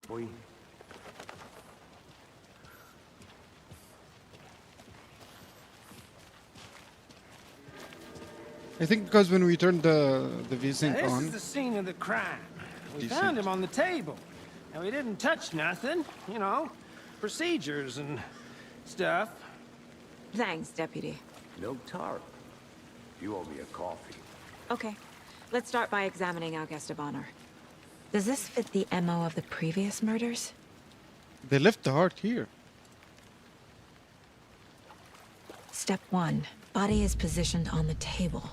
boy. I think because when we turned the Now, VSync this is on, the scene of the crime. We Decent. found him on the table. And we didn't touch nothing, you know, procedures and stuff. Thanks, Deputy. No tar. You owe me a coffee. Okay, let's start by examining our guest of honor. Does this fit the MO of the previous murders? they left the heart here. Step 1. Body is positioned on the table.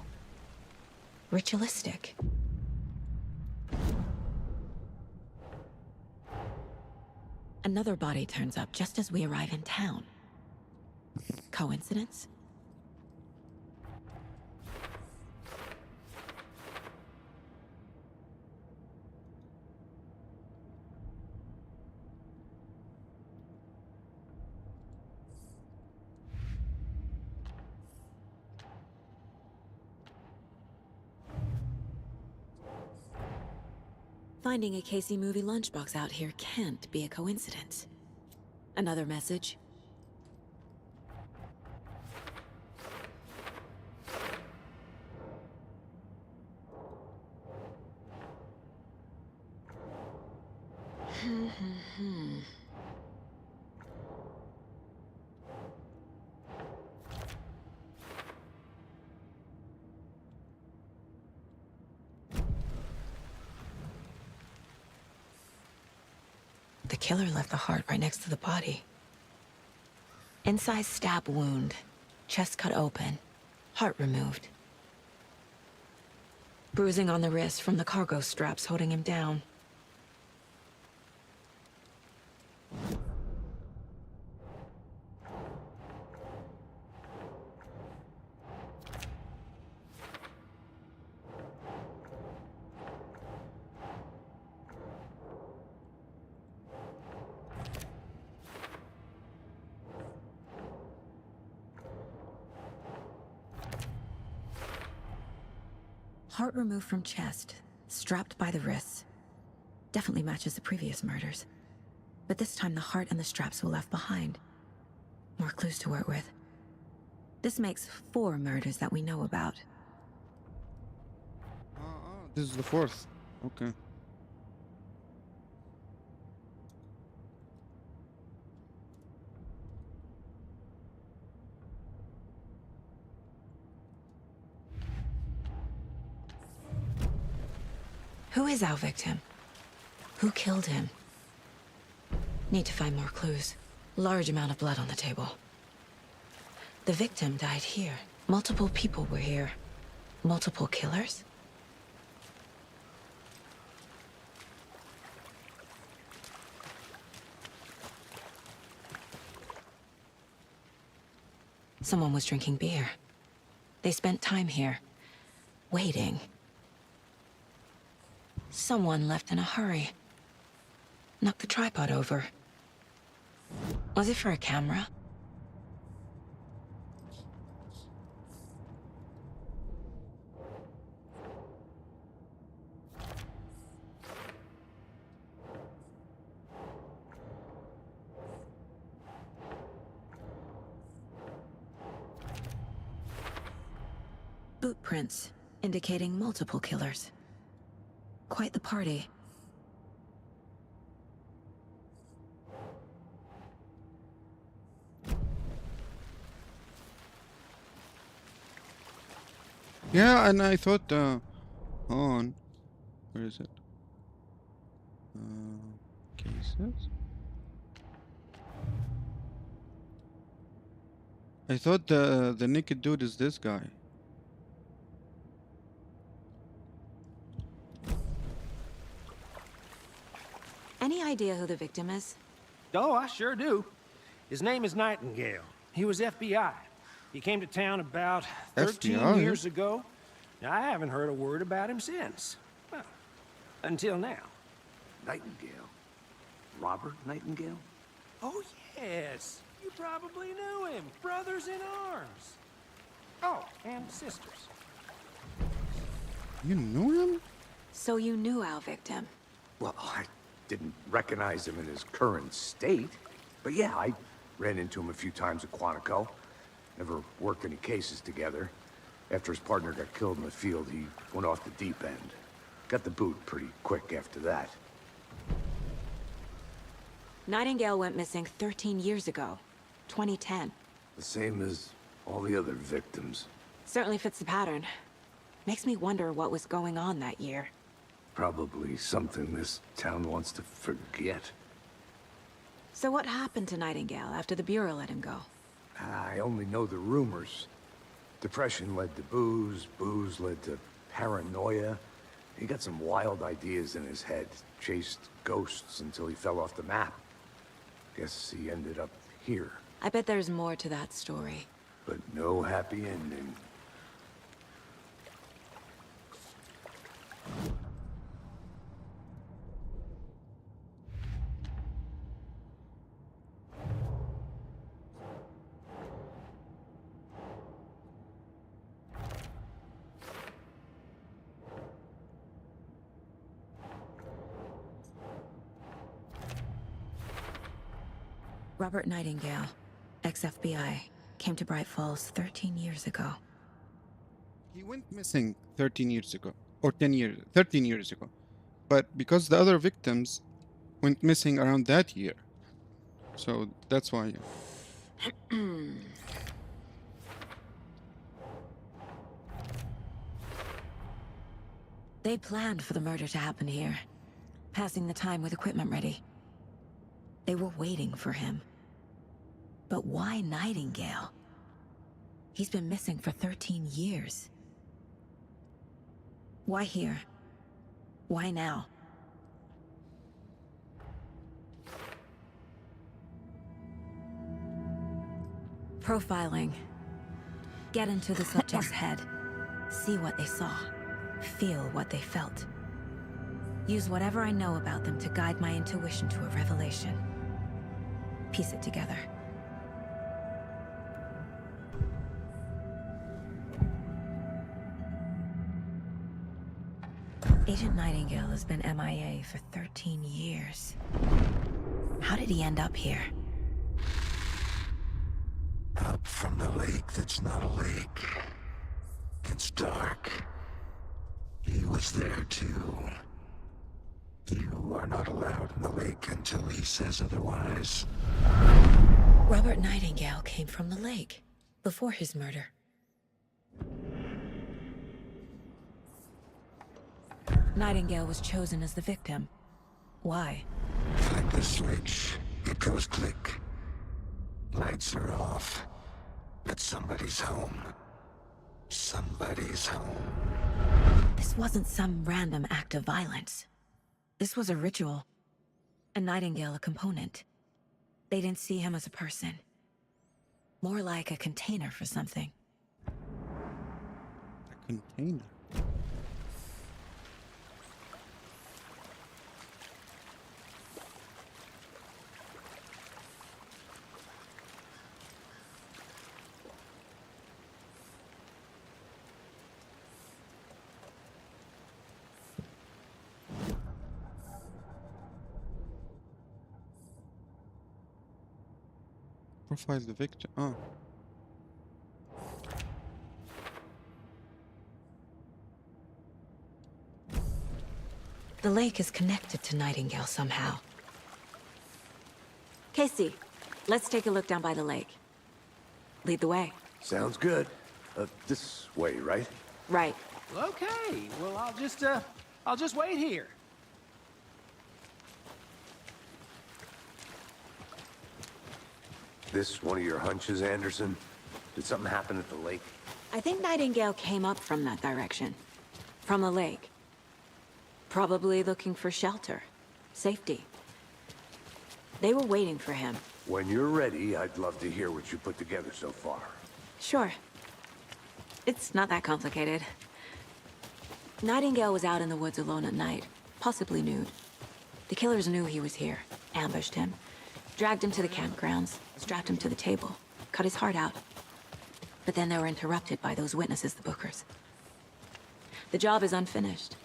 Ritualistic. Another body turns up just as we arrive in town. Coincidence? Finding a Casey movie lunchbox out here can't be a coincidence. Another message. The killer left the heart right next to the body. Incised stab wound. Chest cut open. Heart removed. Bruising on the wrist from the cargo straps holding him down. Heart removed from chest, strapped by the wrists. Definitely matches the previous murders. But this time the heart and the straps were left behind. More clues to work with. This makes 4 murders that we know about. This is the fourth. Okay. Who is our victim? Who killed him? Need to find more clues. Large amount of blood on the table. The victim died here. Multiple people were here. Multiple killers? Someone was drinking beer. They spent time here, waiting. Someone left in a hurry. Knocked the tripod over. Was it for a camera? Boot prints, indicating multiple killers. Quite the party. Yeah, and I thought, hold on. Where is it? Cases? I thought the naked dude is this guy. Any idea who the victim is? Oh, I sure do. His name is Nightingale. He was FBI. He came to town about 13 FBI? years ago. Now, I haven't heard a word about him since. Well, until now. Nightingale. Robert Nightingale? Oh, yes. You probably knew him. Brothers in arms. Oh, and sisters. You knew him? So you knew our victim. Well, didn't recognize him in his current state. But yeah, I ran into him a few times at Quantico. Never worked any cases together. After his partner got killed in the field, he went off the deep end. Got the boot pretty quick after that. Nightingale went missing 13 years ago, 2010. The same as all the other victims. Certainly fits the pattern. Makes me wonder what was going on that year. Probably something this town wants to forget. So what happened to Nightingale after the Bureau let him go? I only know the rumors. Depression led to booze, booze led to paranoia. He got some wild ideas in his head, chased ghosts until he fell off the map. Guess he ended up here. I bet there's more to that story. But no happy ending. Robert Nightingale, ex-FBI, came to Bright Falls 13 years ago. He went missing 13 years ago, or 13 years ago. But because the other victims went missing around that year. So that's why. They planned for the murder to happen here, passing the time with equipment ready. They were waiting for him. But why Nightingale? He's been missing for 13 years. Why here? Why now? Profiling. Get into the subject's head. See what they saw. Feel what they felt. Use whatever I know about them to guide my intuition to a revelation. Piece it together. Agent Nightingale has been MIA for 13 years. How did he end up here? Up from the lake that's not a lake. It's dark. He was there too. You are not allowed in the lake until he says otherwise. Robert Nightingale came from the lake, before his murder. Nightingale was chosen as the victim. Why? Flick the switch. It goes click. Lights are off. But somebody's home. Somebody's home. This wasn't some random act of violence. This was a ritual. And Nightingale a component. They didn't see him as a person. More like a container for something. A container. Profile the victim. Oh. The lake is connected to Nightingale somehow. Casey, let's take a look down by the lake. Lead the way. Sounds good. This way, right? Right. Okay, well, I'll just wait here. This one of your hunches, Anderson? Did something happen at the lake? I think Nightingale came up from that direction. From the lake. Probably looking for shelter. Safety. They were waiting for him. When you're ready, I'd love to hear what you put together so far. Sure. It's not that complicated. Nightingale was out in the woods alone at night, possibly nude. The killers knew he was here, ambushed him, dragged him to the campgrounds, strapped him to the table, cut his heart out. But then they were interrupted by those witnesses, the Bookers. The job is unfinished.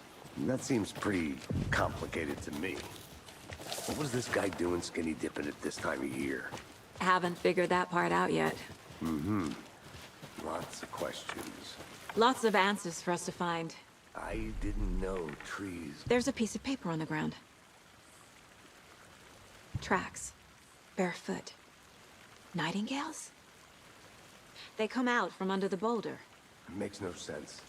That seems pretty complicated to me. What was this guy doing skinny dipping at this time of year? Haven't figured that part out yet. Lots of questions. Lots of answers for us to find. I didn't know trees... There's a piece of paper on the ground. Tracks. Barefoot. Nightingales? They come out from under the boulder. Makes no sense.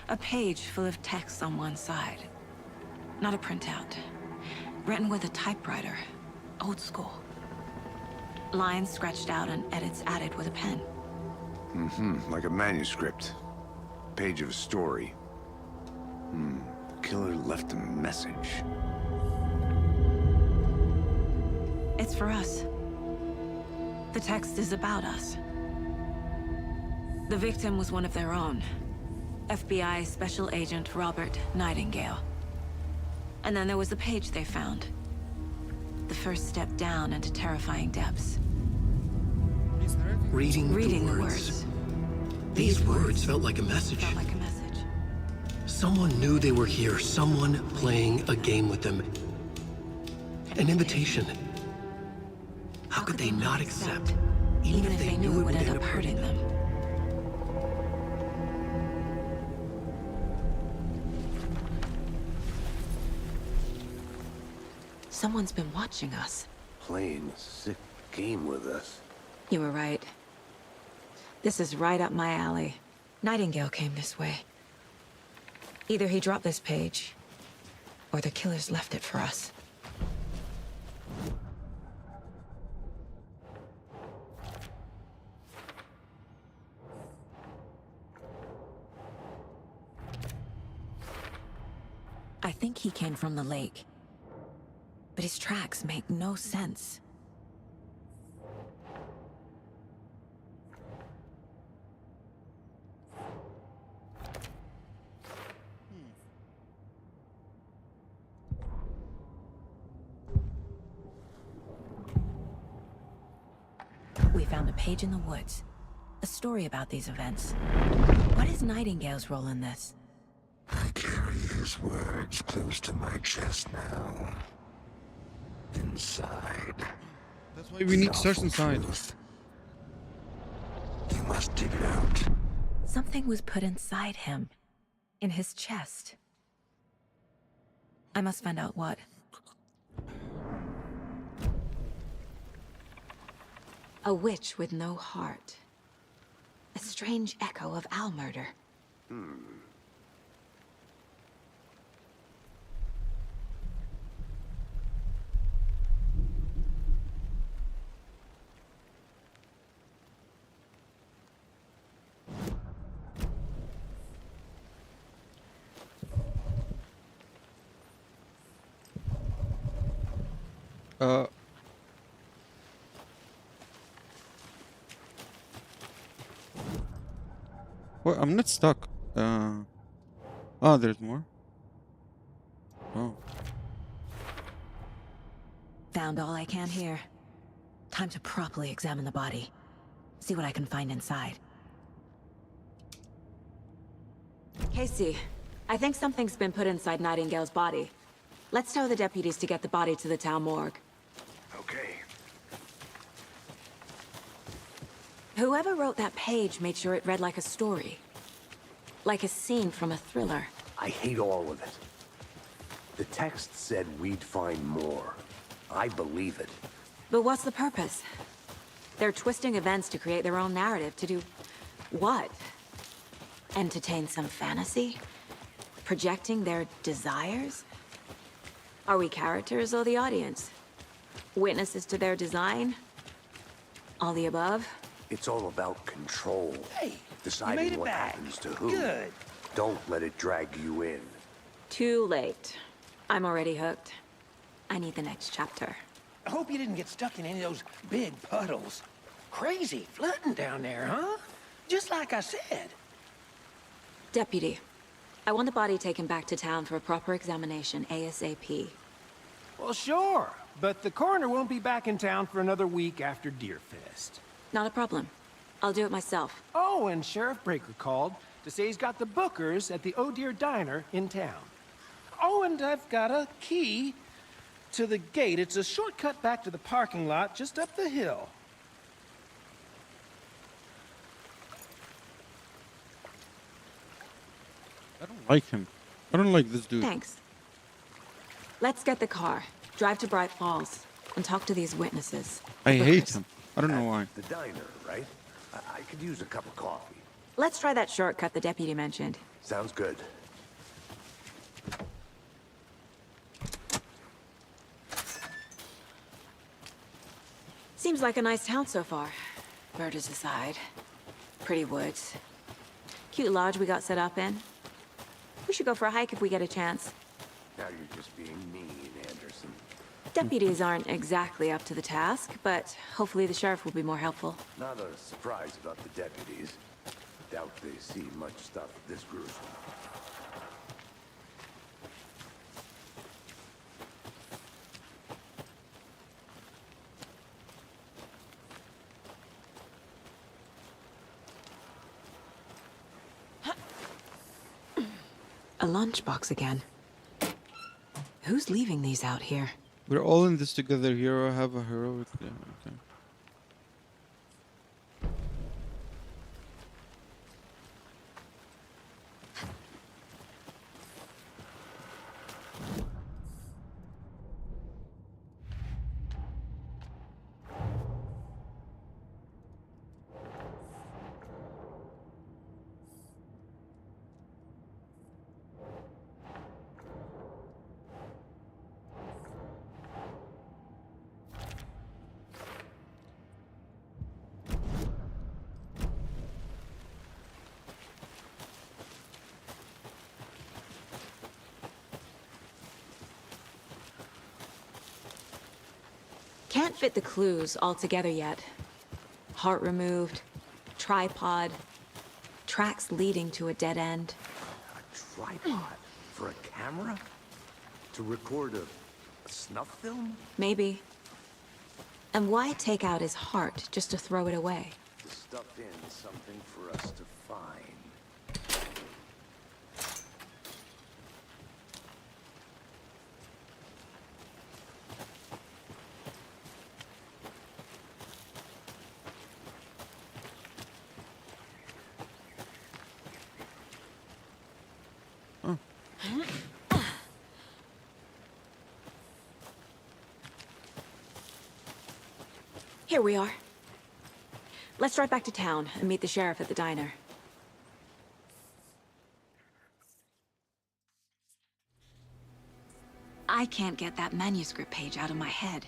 A page full of text on one side. Not a printout. Written with a typewriter. Old school. Lines scratched out and edits added with a pen. Like a manuscript. Page of a story. The killer left a message. It's for us. The text is about us. The victim was one of their own. FBI Special Agent Robert Nightingale. And then there was the page they found. The first step down into terrifying depths. Reading Reading the words. the words. These words felt like a message. Felt like a message. Someone knew they were here. Someone playing a game with them. An invitation. How could they not accept? Even if they knew it would end up hurting them. Someone's been watching us. Playing a sick game with us. You were right. This is right up my alley. Nightingale came this way. Either he dropped this page, or the killers left it for us. I think he came from the lake. But his tracks make no sense. We found a page in the woods. A story about these events. What is Nightingale's role in this? I carry his words close to my chest now. Inside. That's why we need to search inside. You must dig it out. Something was put inside him. In his chest. I must find out what. A witch with no heart. A strange echo of Al murder. Well, I'm not stuck. Oh, there's more. Oh. Found all I can here. Time to properly examine the body. See what I can find inside. Casey, I think something's been put inside Nightingale's body. Let's tell the deputies to get the body to the town morgue. Okay. Whoever wrote that page made sure it read like a story. Like a scene from a thriller. I hate all of it. The text said we'd find more. I believe it. But what's the purpose? They're twisting events to create their own narrative to do... what? Entertain some fantasy? Projecting their desires? Are we characters or the audience? Witnesses to their design? All the above? It's all about control. Hey, you Deciding made it what back. happens to who. Good. Don't let it drag you in. Too late. I'm already hooked. I need the next chapter. I hope you didn't get stuck in any of those big puddles. Crazy flooding down there, huh? Just like I said. Deputy, I want the body taken back to town for a proper examination ASAP. Well, sure. But the coroner won't be back in town for another week after Deerfest. Not a problem. I'll do it myself. Oh, and Sheriff Breaker called. to say he's got the bookers at the Oh Dear Diner in town. Oh, and I've got a key to the gate. It's a shortcut back to the parking lot just up the hill. I don't like him. I don't like this dude. Thanks. Let's get the car, drive to Bright Falls, and talk to these witnesses. I hate Bookers. him. I don't know why. The diner, right? I could use a cup of coffee. Let's try that shortcut the deputy mentioned. Sounds good. Seems like a nice town so far. Murders aside. Pretty woods. Cute lodge we got set up in. We should go for a hike if we get a chance. Now you're just being mean, Anderson. Deputies aren't exactly up to the task, but hopefully the sheriff will be more helpful. Not a surprise about the deputies. Doubt they see much stuff this gruesome. A lunchbox again. Who's leaving these out here? We're all in this together. Hero have a heroic. Yeah, okay. Can't fit the clues all together yet. Heart removed, tripod, tracks leading to a dead end. A tripod? For a camera? To record a snuff film? Maybe. And why take out his heart just to throw it away? To stuff in something for us to find. Here we are. Let's drive back to town and meet the sheriff at the diner. I can't get that manuscript page out of my head.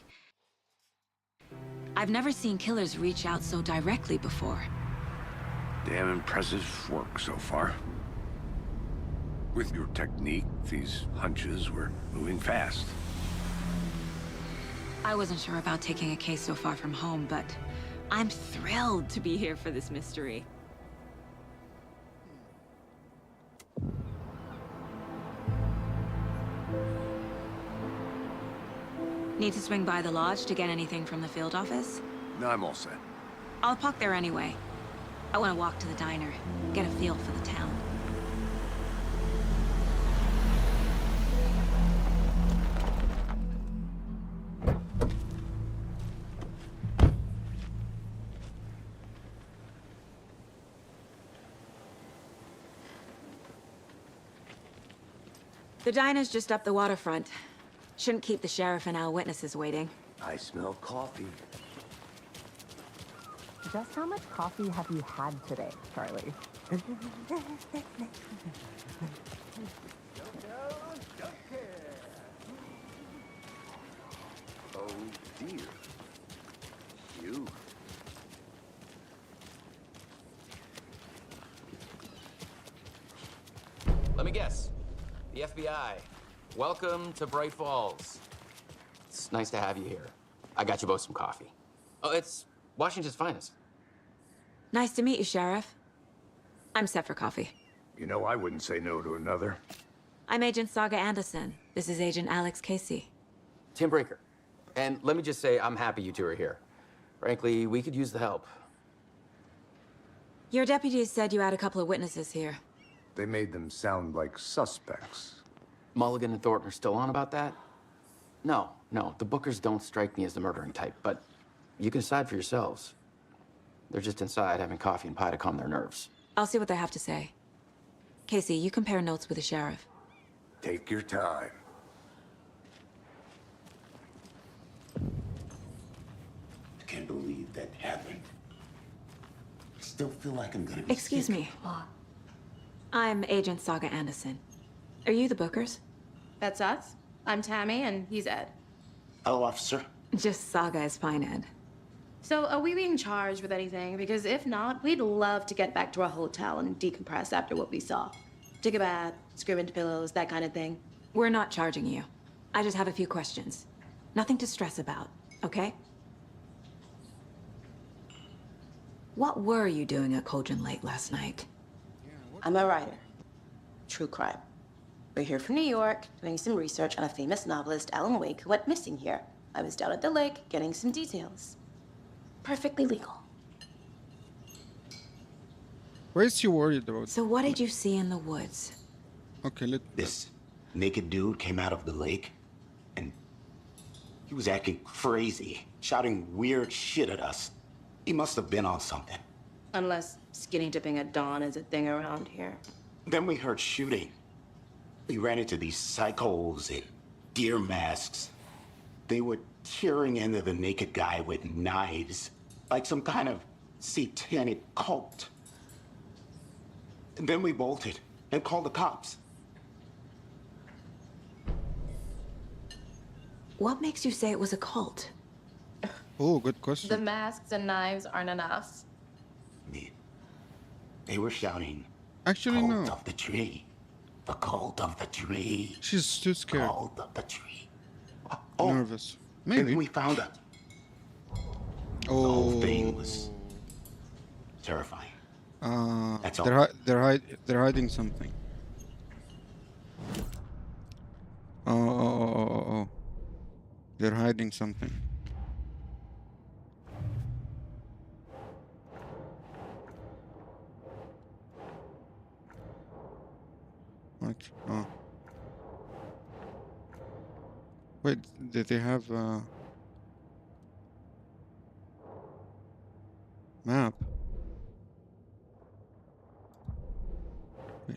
I've never seen killers reach out so directly before. Damn impressive work so far. With your technique, these hunches were moving fast. I wasn't sure about taking a case so far from home, but I'm thrilled to be here for this mystery. Need to swing by the lodge to get anything from the field office? No, I'm all set. I'll park there anyway. I want to walk to the diner, get a feel for the town. The diner's just up the waterfront. Shouldn't keep the sheriff and our witnesses waiting. I smell coffee. Just how much coffee have you had today, Charlie? Oh dear. You. Let me guess. The FBI. Welcome to Bright Falls. It's nice to have you here. I got you both some coffee. Oh, it's Washington's finest. Nice to meet you, Sheriff. I'm set for coffee. You know, I wouldn't say no to another. I'm Agent Saga Anderson. This is Agent Alex Casey. Tim Breaker. And let me just say, I'm happy you two are here. Frankly, we could use the help. Your deputies said you had a couple of witnesses here. they made them sound like suspects. Mulligan and Thornton are still on about that? No, the Bookers don't strike me as the murdering type, but you can decide for yourselves. They're just inside having coffee and pie to calm their nerves. I'll see what they have to say. Casey, you compare notes with the sheriff. Take your time. I can't believe that happened. I still feel like I'm gonna be Excuse sick. me. I'm Agent Saga Anderson. Are you the Bookers? That's us. I'm Tammy, and he's Ed. Hello, officer. Just Saga is fine, Ed. So, are we being charged with anything? Because if not, we'd love to get back to our hotel and decompress after what we saw. Take a bath, scream into pillows, that kind of thing. We're not charging you. I just have a few questions. Nothing to stress about, okay? What were you doing at Cauldron Lake last night? I'm a writer. True crime. We're here from New York, doing some research on a famous novelist, Alan Wake, who went missing here. I was down at the lake, getting some details. Perfectly legal. Why is she worried about? So what did you see in the woods? Okay, let. This naked dude came out of the lake, and he was acting crazy, shouting weird shit at us. He must have been on something. Unless skinny dipping at dawn is a thing around here. Then we heard shooting. We ran into these psychos in deer masks. They were tearing into the naked guy with knives, like some kind of satanic cult. And then we bolted and called the cops. What makes you say it was a cult? Oh, good The question. masks and knives aren't enough. I mean, they were shouting, Actually, "Cult no. of the tree. The cult of the tree. She's too scared, Cult of the tree." Oh, nervous. and Maybe. we found it. The Oh. whole thing was terrifying. That's all. They're hiding something. Oh. They're hiding something. What? Oh. Wait, did they have a map? Wait.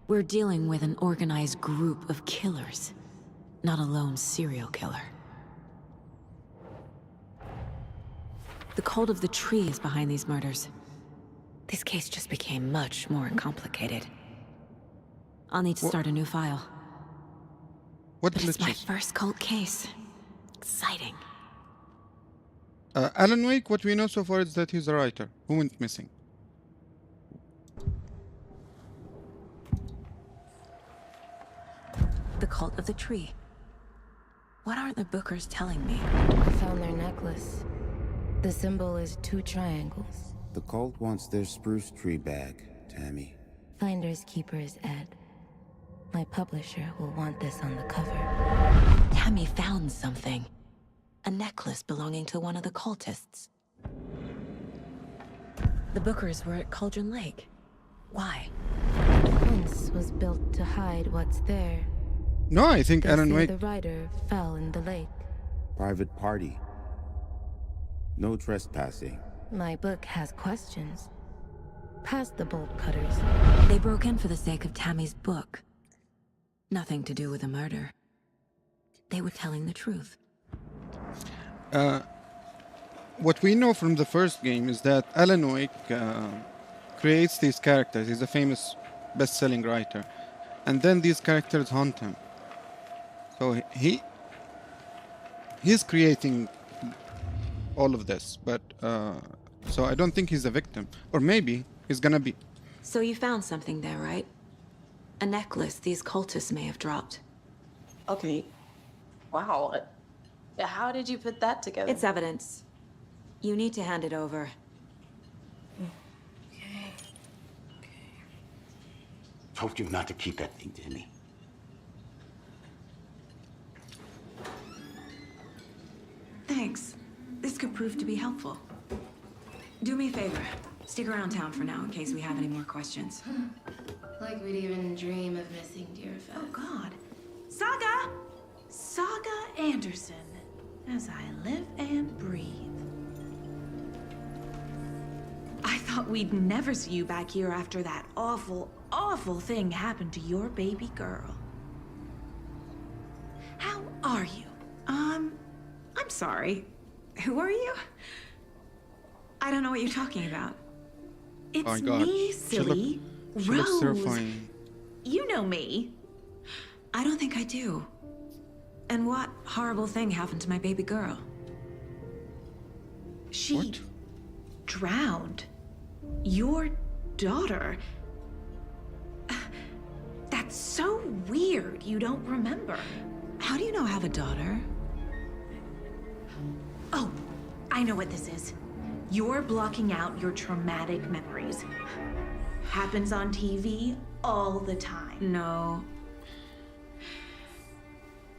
We're dealing with an organized group of killers, not a lone serial killer. The cult of the tree is behind these murders. This case just became much more complicated. I'll need to start a new file. What But it's my glitches? first cult case. Exciting. Alan Wake, what we know so far is that he's a writer who went missing. The cult of the tree. What aren't the Bookers telling me? I found their necklace. The symbol is 2 triangles. The cult wants their spruce tree back, Tammy. Finders keepers, Ed. My publisher will want this on the cover. Tammy found something. A necklace belonging to one of the cultists. The Bookers were at Cauldron Lake. Why? The fence was built to hide what's there. No, I think They Alan say Wake. the writer fell in the lake. Private party. No trespassing. My book has questions. Past the bolt cutters. They broke in for the sake of Tammy's book. Nothing to do with the murder. They were telling the truth. What we know from the first game is that Alan Wake creates these characters. He's a famous best-selling writer, and then these characters haunt him. So he's creating all of this, but so I don't think he's a victim, or maybe he's gonna be. So you found something there, right? A necklace these cultists may have dropped. Okay. Wow. How did you put that together? It's evidence. You need to hand it over. Told you not to keep that thing, Tammy. Thanks. This this could prove to be helpful. Do me a favor. Stick around town for now in case we have any more questions. Like we'd even dream of missing Deerfest. Oh, God. Saga! Saga Anderson. As I live and breathe. I thought we'd never see you back here after that awful, awful thing happened to your baby girl. How are you? I'm sorry. Who are you? I don't know what you're talking about. It's Oh my God. me, silly. She Rose. looks terrifying. You know me. I don't think I do. And what horrible thing happened to my baby girl? She What? drowned. Your daughter. That's so weird you don't remember. How do you know I have a daughter? Oh, I know what this is. You're blocking out your traumatic memories. Happens on TV all the time. No.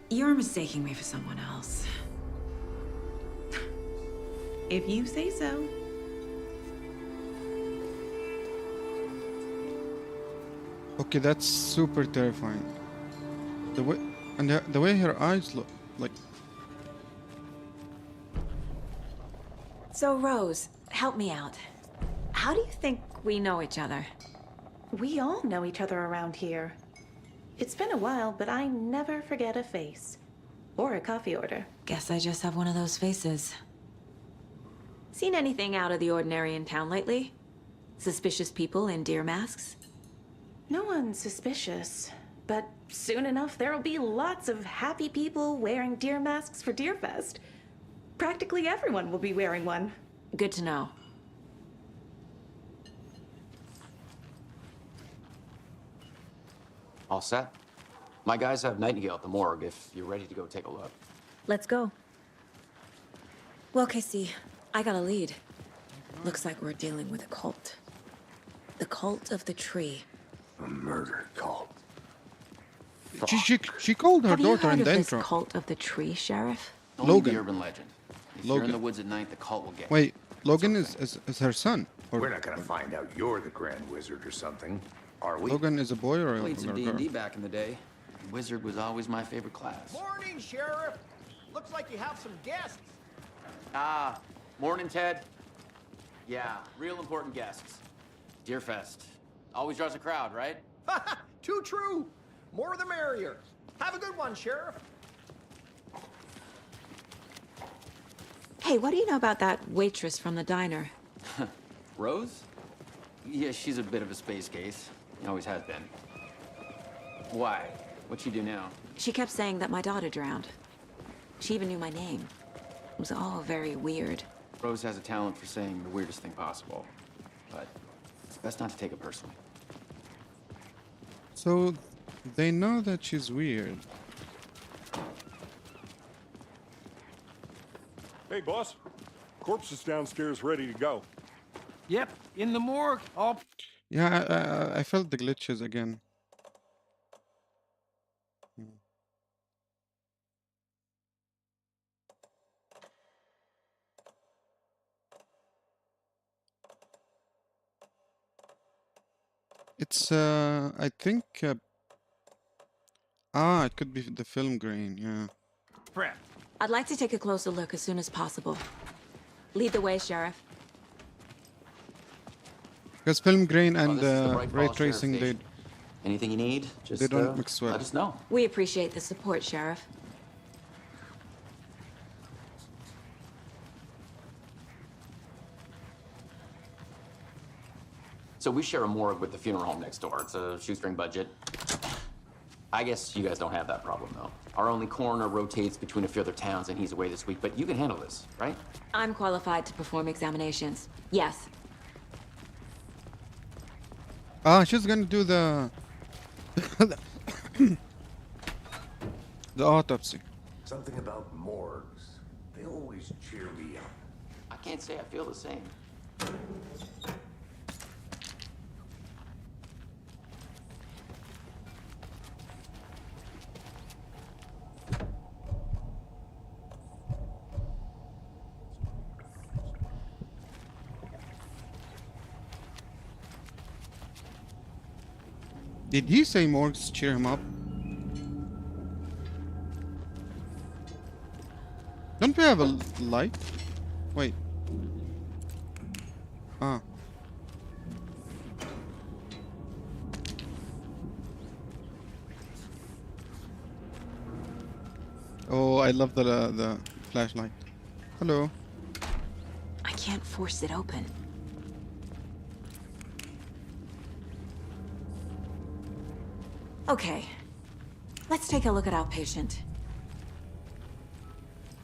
You're mistaking me for someone else. If you say so. Okay, that's super terrifying. The way the way her eyes look, like So, Rose, help me out. How do you think we know each other? We all know each other around here. It's been a while, but I never forget a face. Or a coffee order. Guess I just have one of those faces. Seen anything out of the ordinary in town lately? Suspicious people in deer masks? No one's suspicious. But soon enough, there'll be lots of happy people wearing deer masks for Deerfest. Practically everyone will be wearing one. Good to know. All set? My guys have Nightingale at the morgue if you're ready to go take a look. Let's go. Well, Casey, I got a lead. Looks like we're dealing with a cult. The cult of the tree. A murder cult. she called her Have you daughter heard in of the this intro. cult of the tree, Sheriff? Only Logan. the urban legend. If you're in Logan. the woods at night, the cult will get Wait, Logan is her son, We're or not gonna find out you're the Grand Wizard or something, are we? Logan is a boy or a Played some girl? D&D back in the day. Wizard was always my favorite class. Morning, Sheriff. Looks like you have some guests. Ah, morning, Ted. Yeah, real important guests. Deerfest. Always draws a crowd, right? Too true. More the merrier. Have a good one, Sheriff. Hey, what do you know about that waitress from the diner? Rose? Yeah, she's a bit of a space case. Always has been. Why? What'd she do now? She kept saying that my daughter drowned. She even knew my name. It was all very weird. Rose has a talent for saying the weirdest thing possible. But it's best not to take it personally. So they know that she's weird. Hey, boss. Corpse is downstairs ready to go. Yep, in the morgue, all Yeah, I felt the glitches again. It's I think it could be the film grain, yeah. prep. I'd like to take a closer look as soon as possible. Lead the way, Sheriff. Because film grain and this is the Bright ray Falls Sheriff tracing, they Station. Anything you need, just they don't mix well. let us know. We appreciate the support, Sheriff. So we share a morgue with the funeral home next door. It's a shoestring budget. I guess you guys don't have that problem, though. Our only coroner rotates between a few other towns, and he's away this week, but you can handle this, right? I'm qualified to perform examinations. Yes. She's gonna do the the autopsy. Something about morgues. They always cheer me up. I can't say I feel the same. Did he say Morgs cheer him up? Don't we have a light? Wait. Ah. Oh, I love the flashlight. Hello. I can't force it open. Okay. Let's take a look at our patient.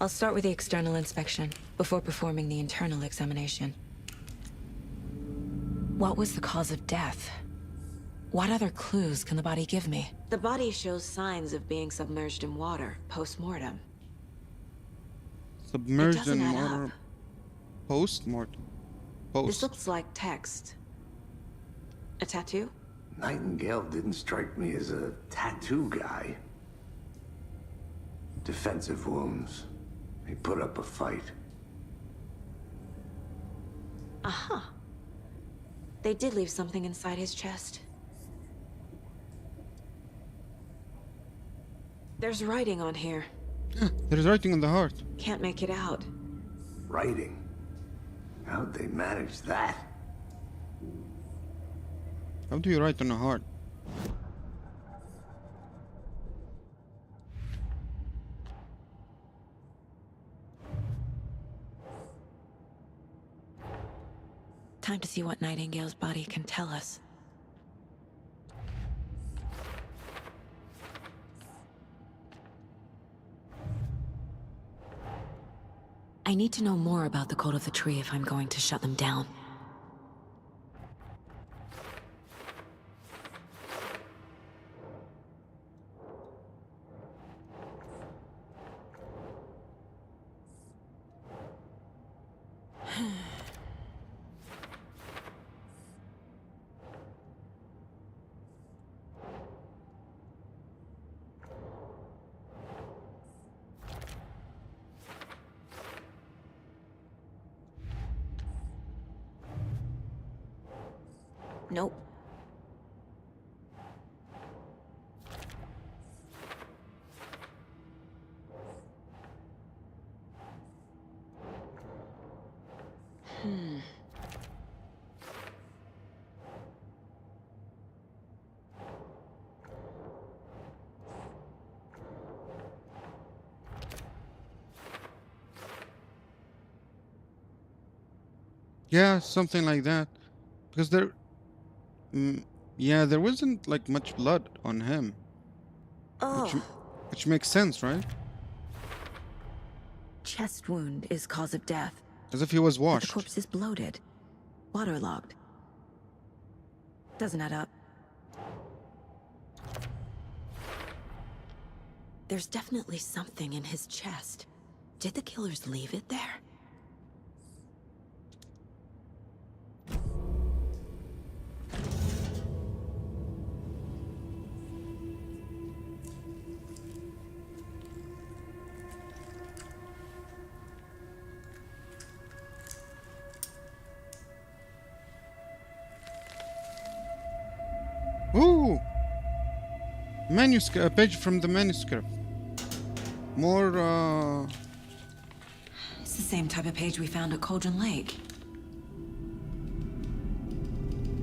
I'll start with the external inspection before performing the internal examination. What was the cause of death? What other clues can the body give me? The body shows signs of being submerged in water post-mortem. Submerged in add water. up. Post-mortem. This Post. looks like text. A tattoo? Nightingale didn't strike me as a tattoo guy. Defensive wounds. He put up a fight. Aha. They did leave something inside his chest. There's writing on here. There's writing on the heart. Can't make it out. Writing? How'd they manage that? How do you write on a heart? Time to see what Nightingale's body can tell us. I need to know more about the Code of the Tree if I'm going to shut them down. Nope. Yeah, something like that. Because there... yeah, there wasn't like much blood on him. Which makes sense, right? Chest wound is cause of death. As if he was But washed. the corpse is bloated. Waterlogged. Doesn't add up. There's definitely something in his chest. Did the killers leave it there? Ooh! Manuscript, a page from the manuscript. More, It's the same type of page we found at Cauldron Lake.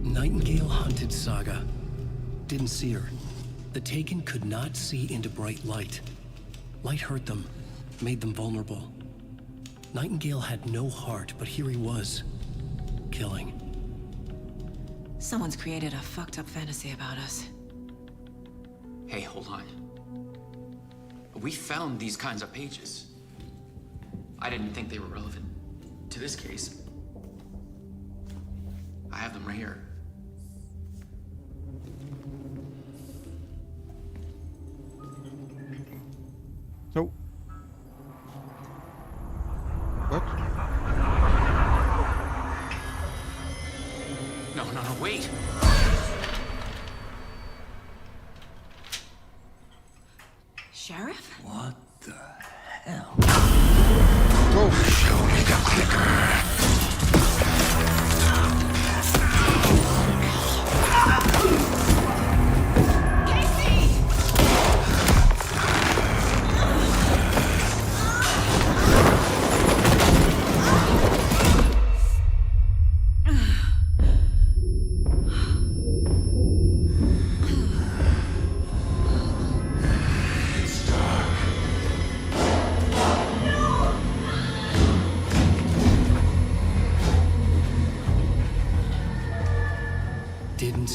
Nightingale hunted Saga. Didn't see her. The Taken could not see into bright light. Light hurt them, made them vulnerable. Nightingale had no heart, but here he was, killing. Someone's created a fucked up fantasy about us. Hey, hold on. We found these kinds of pages. I didn't think they were relevant to this case. I have them right here. so... What? No, wait! Sheriff? What the hell? Whoa! Show me the clicker.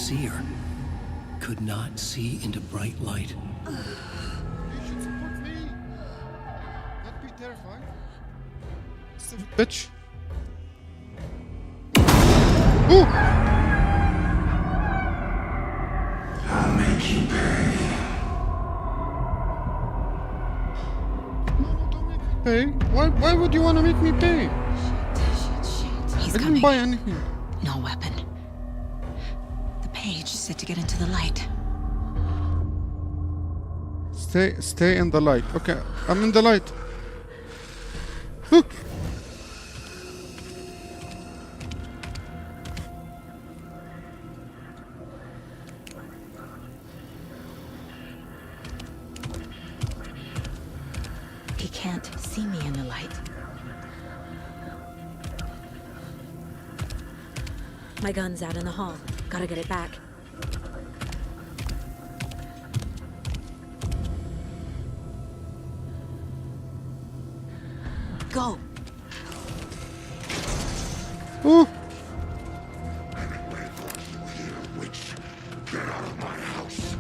see her, could not see into bright light. You should support me. Not be terrified. Stupid bitch. Ooh! I'll make you pay. No, don't make me pay. Why would you want to make me pay? Shit. He's I didn't coming. buy anything. No weapon. The page is set to get into the light. Stay in the light. Okay, I'm in the light. Huh. He can't see me in the light. My gun's out in the hall. Gotta get it back. Go! Ooh! Get out of my house.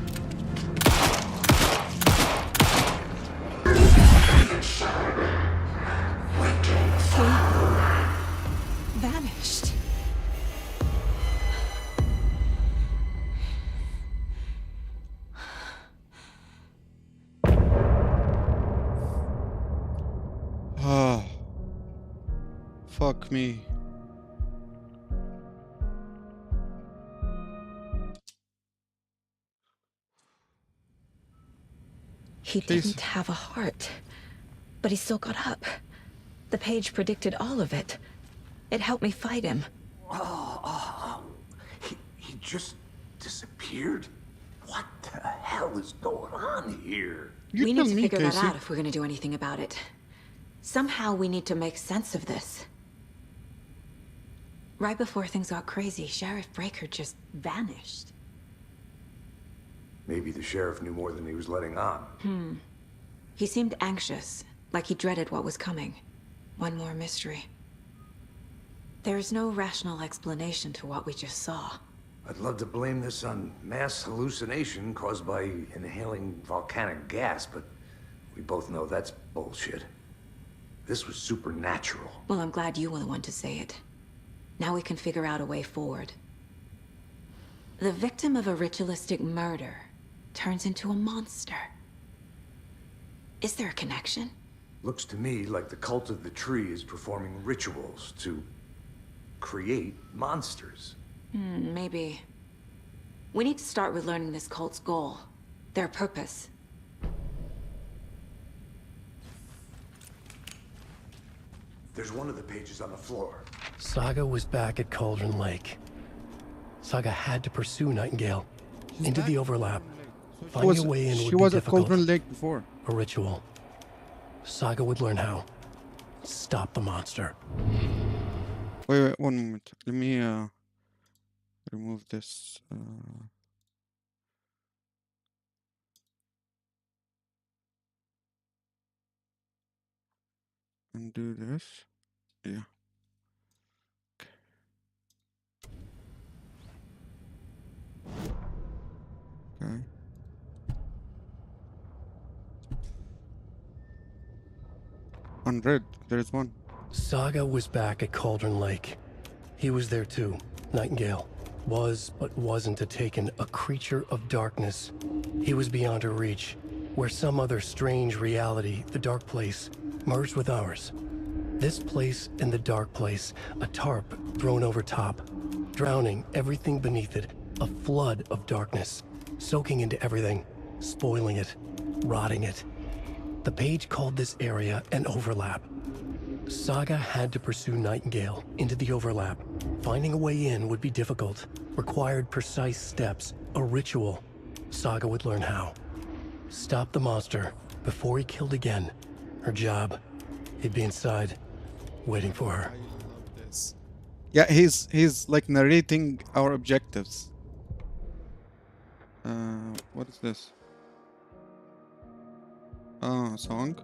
Vanished. Ah. Fuck me. He didn't have a heart, but he still got up. The page predicted all of it. It helped me fight him. He just disappeared? What the hell is going on here? You We tell need to me, figure that Casey. out if we're gonna do anything about it. Somehow we need to make sense of this. Right before things got crazy, Sheriff Breaker just vanished. Maybe the sheriff knew more than he was letting on. He seemed anxious, like he dreaded what was coming. One more mystery. There's no rational explanation to what we just saw. I'd love to blame this on mass hallucination caused by inhaling volcanic gas, but we both know that's bullshit. This was supernatural. Well, I'm glad you were the one to say it. Now we can figure out a way forward. The victim of a ritualistic murder turns into a monster. Is there a connection? Looks to me like the cult of the tree is performing rituals to create monsters. Maybe. We need to start with learning this cult's goal. Their purpose. There's one of the pages on the floor. Saga was back at Cauldron Lake. Saga had to pursue Nightingale into the overlap. Finding a way in would She be was at difficult. Cauldron Lake before. A ritual. Saga would learn how. Stop the monster. Wait, one moment. Let me remove this. And do this. Yeah. Okay. On red, there's one. Saga was back at Cauldron Lake. He was there too. Nightingale was, but wasn't a Taken, a creature of darkness. He was beyond her reach, where some other strange reality, the dark place, merged with ours. This place and the dark place, a tarp thrown over top, drowning everything beneath it, a flood of darkness, soaking into everything, spoiling it, rotting it. The page called this area an overlap. Saga had to pursue Nightingale into the overlap. Finding a way in would be difficult, required precise steps, a ritual. Saga would learn how. Stop the monster before he killed again. Her job, he'd be inside, waiting for her. Yeah, he's like narrating our objectives. What is this? A song.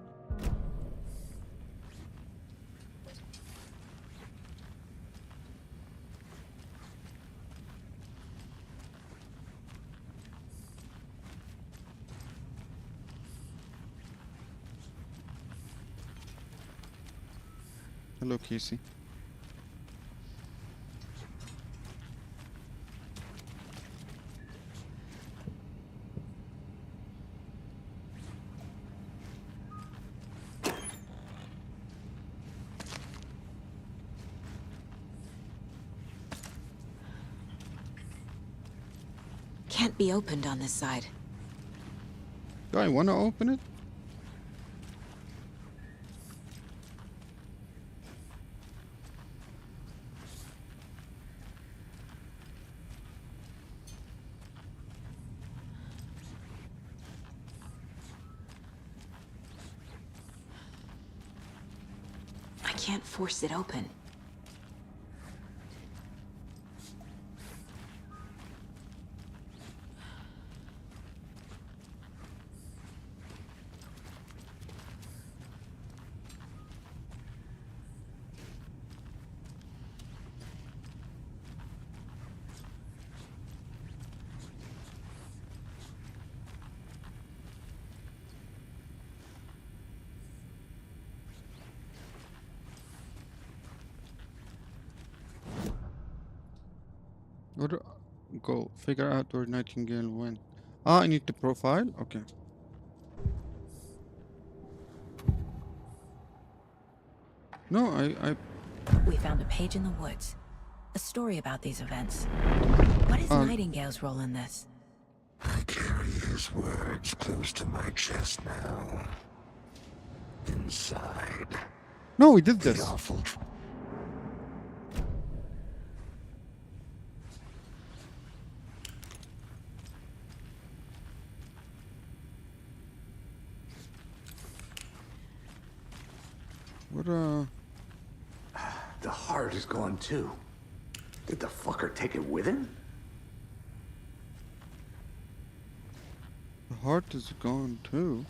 Hello, Casey. Can't be opened on this side. Do I want to open it? I can't force it open. What do go figure out where Nightingale went. Ah, I need to profile? Okay. No, I We found a page in the woods. A story about these events. What is Nightingale's role in this? I carry his words close to my chest now. Inside. No, we did The this. awful What The heart is gone too. Did the fucker take it with him? the heart is gone too.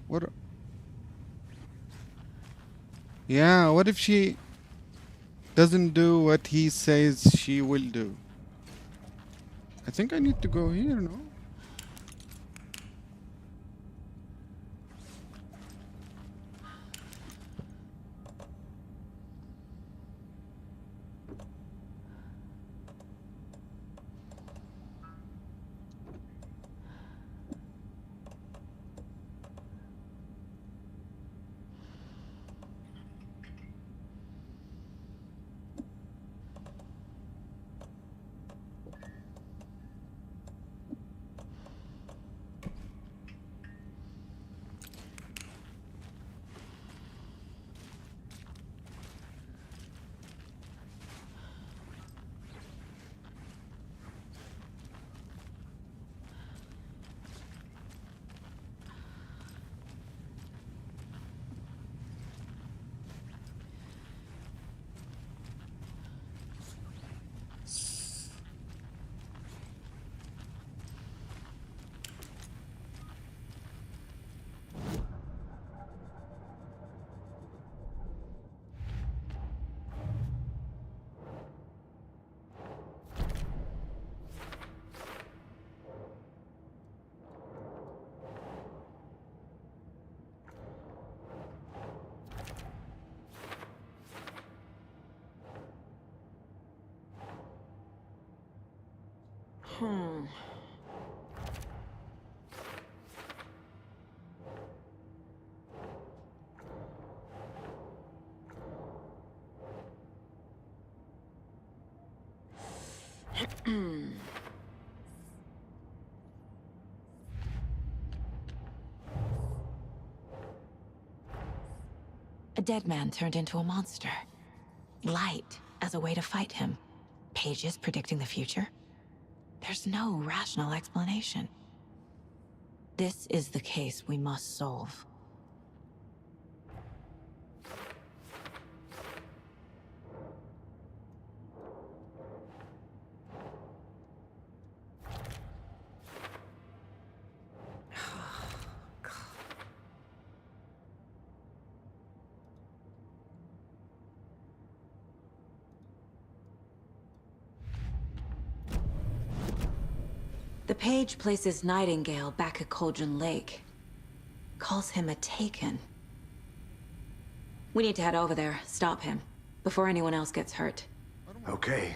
What Yeah, what if she doesn't do what he says she will do? I think I need to go here, no? A dead man turned into a monster. Light as a way to fight him. Pages predicting the future. There's no rational explanation. This is the case we must solve. The page places Nightingale back at Cauldron Lake. Calls him a Taken. We need to head over there, stop him, before anyone else gets hurt. Okay.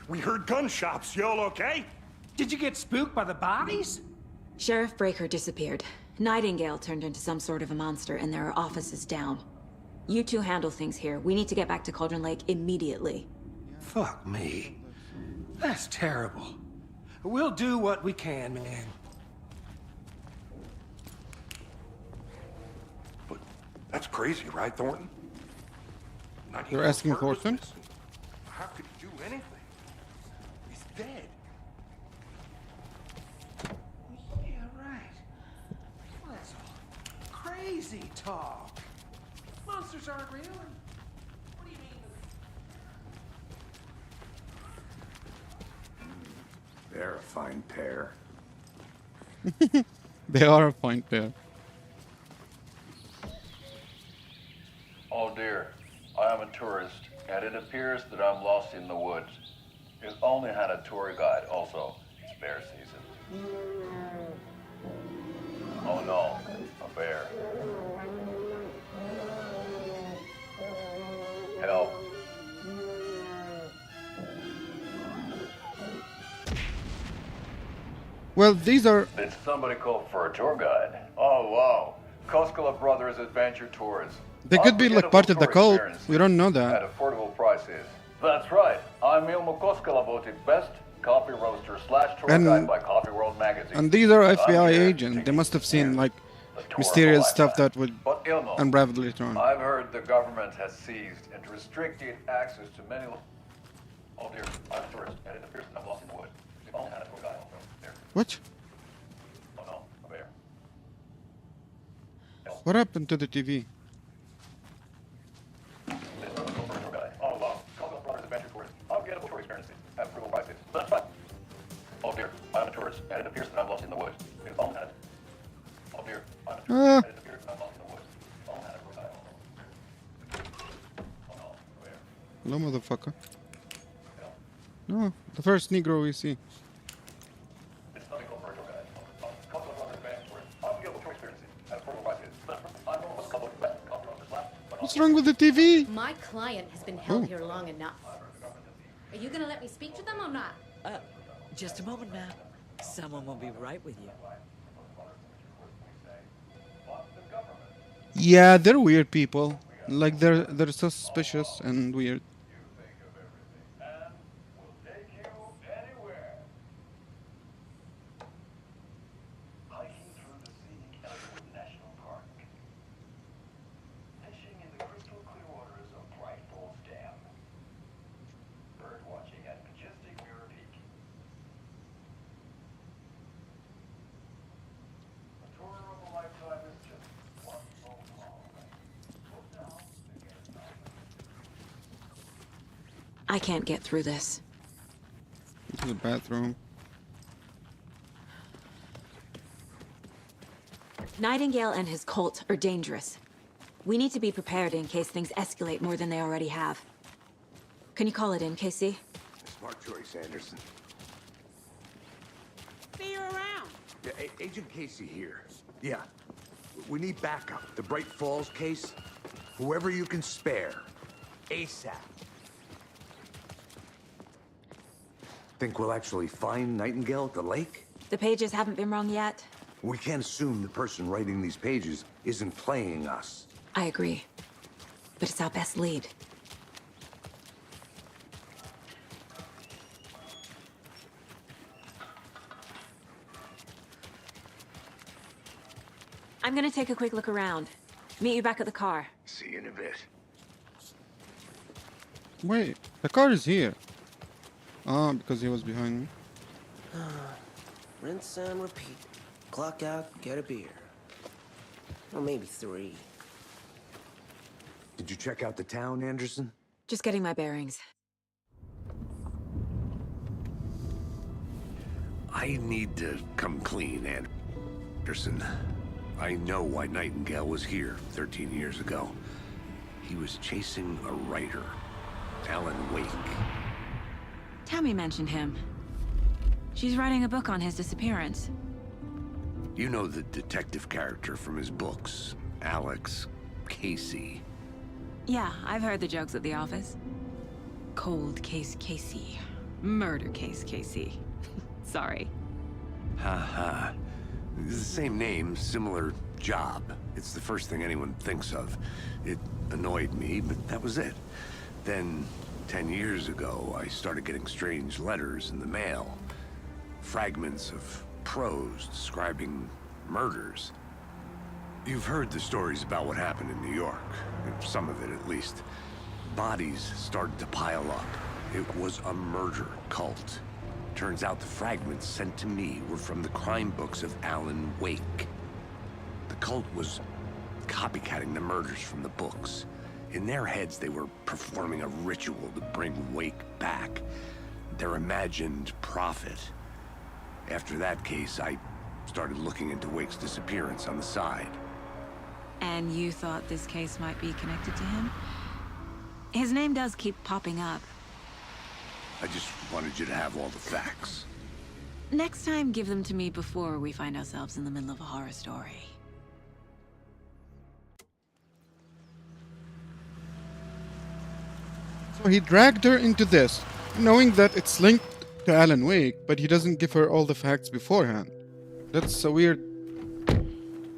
We heard gunshots. Y'all okay? Did you get spooked by the bodies? Sheriff Breaker disappeared. Nightingale turned into some sort of a monster, and there are offices down. You two handle things here. We need to get back to Cauldron Lake immediately. Fuck me. That's terrible. We'll do what we can, man. But that's crazy, right, Thornton? You're asking Thornton? How could he do anything? He's dead. Yeah, right. Well, that's all crazy talk. Monsters aren't real. What do you mean? They're a fine pair. They are a fine pair. Oh dear, I am a tourist, and it appears that I'm lost in the woods. You only had a tour guide also. It's bear season. Oh no, a bear. Help. Well, these are... Did somebody call for a tour guide? Oh wow, Koskela Brothers Adventure Tours. They could be like part of the cult. We don't know that. At affordable prices. That's right. I'm Ilmo Koskela, voted best coffee roaster / tour guide by Coffee World magazine. And these are FBI agents. They must have seen like mysterious stuff that would unravel later on. I've heard the government has seized and restricted access to many. Oh dear, I'm a tourist, and it appears that I'm lost in the woods. We've all had a tour guide also. There. What? Oh no, a bear. What happened to the TV? Oh wow, Koskela Brothers Adventure Tours. Unforgettable tour experiences at affordable prices. That's fine. Oh dear, I'm a tourist, and it appears that I'm lost in the woods. We've all had. Oh dear, I'm a tourist, and it appears that I'm lost in the woods. We've all had a tour guide also. Oh no, a bear. Hello, motherfucker. No, the first Negro we see. It's nothing called for a tour guide. Koskela Brothers Adventure Tours. Unforgettable tour experiences at affordable prices. I'm almost couple of best coffee roasters. What's wrong with the TV? My client has been held here long enough. Are you gonna let me speak to them or not? Just a moment, ma'am. Someone will be right with you. Yeah, they're weird people. Like they're suspicious and weird. I can't get through this. Into the bathroom. Nightingale and his cult are dangerous. We need to be prepared in case things escalate more than they already have. Can you call it in, Casey? Smart choice, Anderson. See you around. Yeah, Agent Casey here. Yeah. We need backup. The Bright Falls case. Whoever you can spare. ASAP. Think we'll actually find Nightingale at the lake? The pages haven't been wrong yet. We can't assume the person writing these pages isn't playing us. I agree. But it's our best lead. I'm gonna take a quick look around. Meet you back at the car. See you in a bit. Wait, the car is here. Ah, because he was behind me. Rinse and repeat. Clock out, get a beer. Or maybe 3. Did you check out the town, Anderson? Just getting my bearings. I need to come clean, Anderson. I know why Nightingale was here 13 years ago. He was chasing a writer, Alan Wake. Tammy mentioned him. She's writing a book on his disappearance. You know the detective character from his books, Alex Casey. Yeah, I've heard the jokes at the office. Cold case Casey. Murder case Casey. Sorry. Haha. The same name, similar job. It's the first thing anyone thinks of. It annoyed me, but that was it. Then, 10 years ago, I started getting strange letters in the mail. Fragments of prose describing murders. You've heard the stories about what happened in New York. Some of it, at least. Bodies started to pile up. It was a murder cult. Turns out the fragments sent to me were from the crime books of Alan Wake. The cult was copycatting the murders from the books. In their heads, they were performing a ritual to bring Wake back. Their imagined prophet. After that case, I started looking into Wake's disappearance on the side. And you thought this case might be connected to him? His name does keep popping up. I just wanted you to have all the facts. Next time, give them to me before we find ourselves in the middle of a horror story. So he dragged her into this, knowing that it's linked to Alan Wake, but he doesn't give her all the facts beforehand. That's a weird...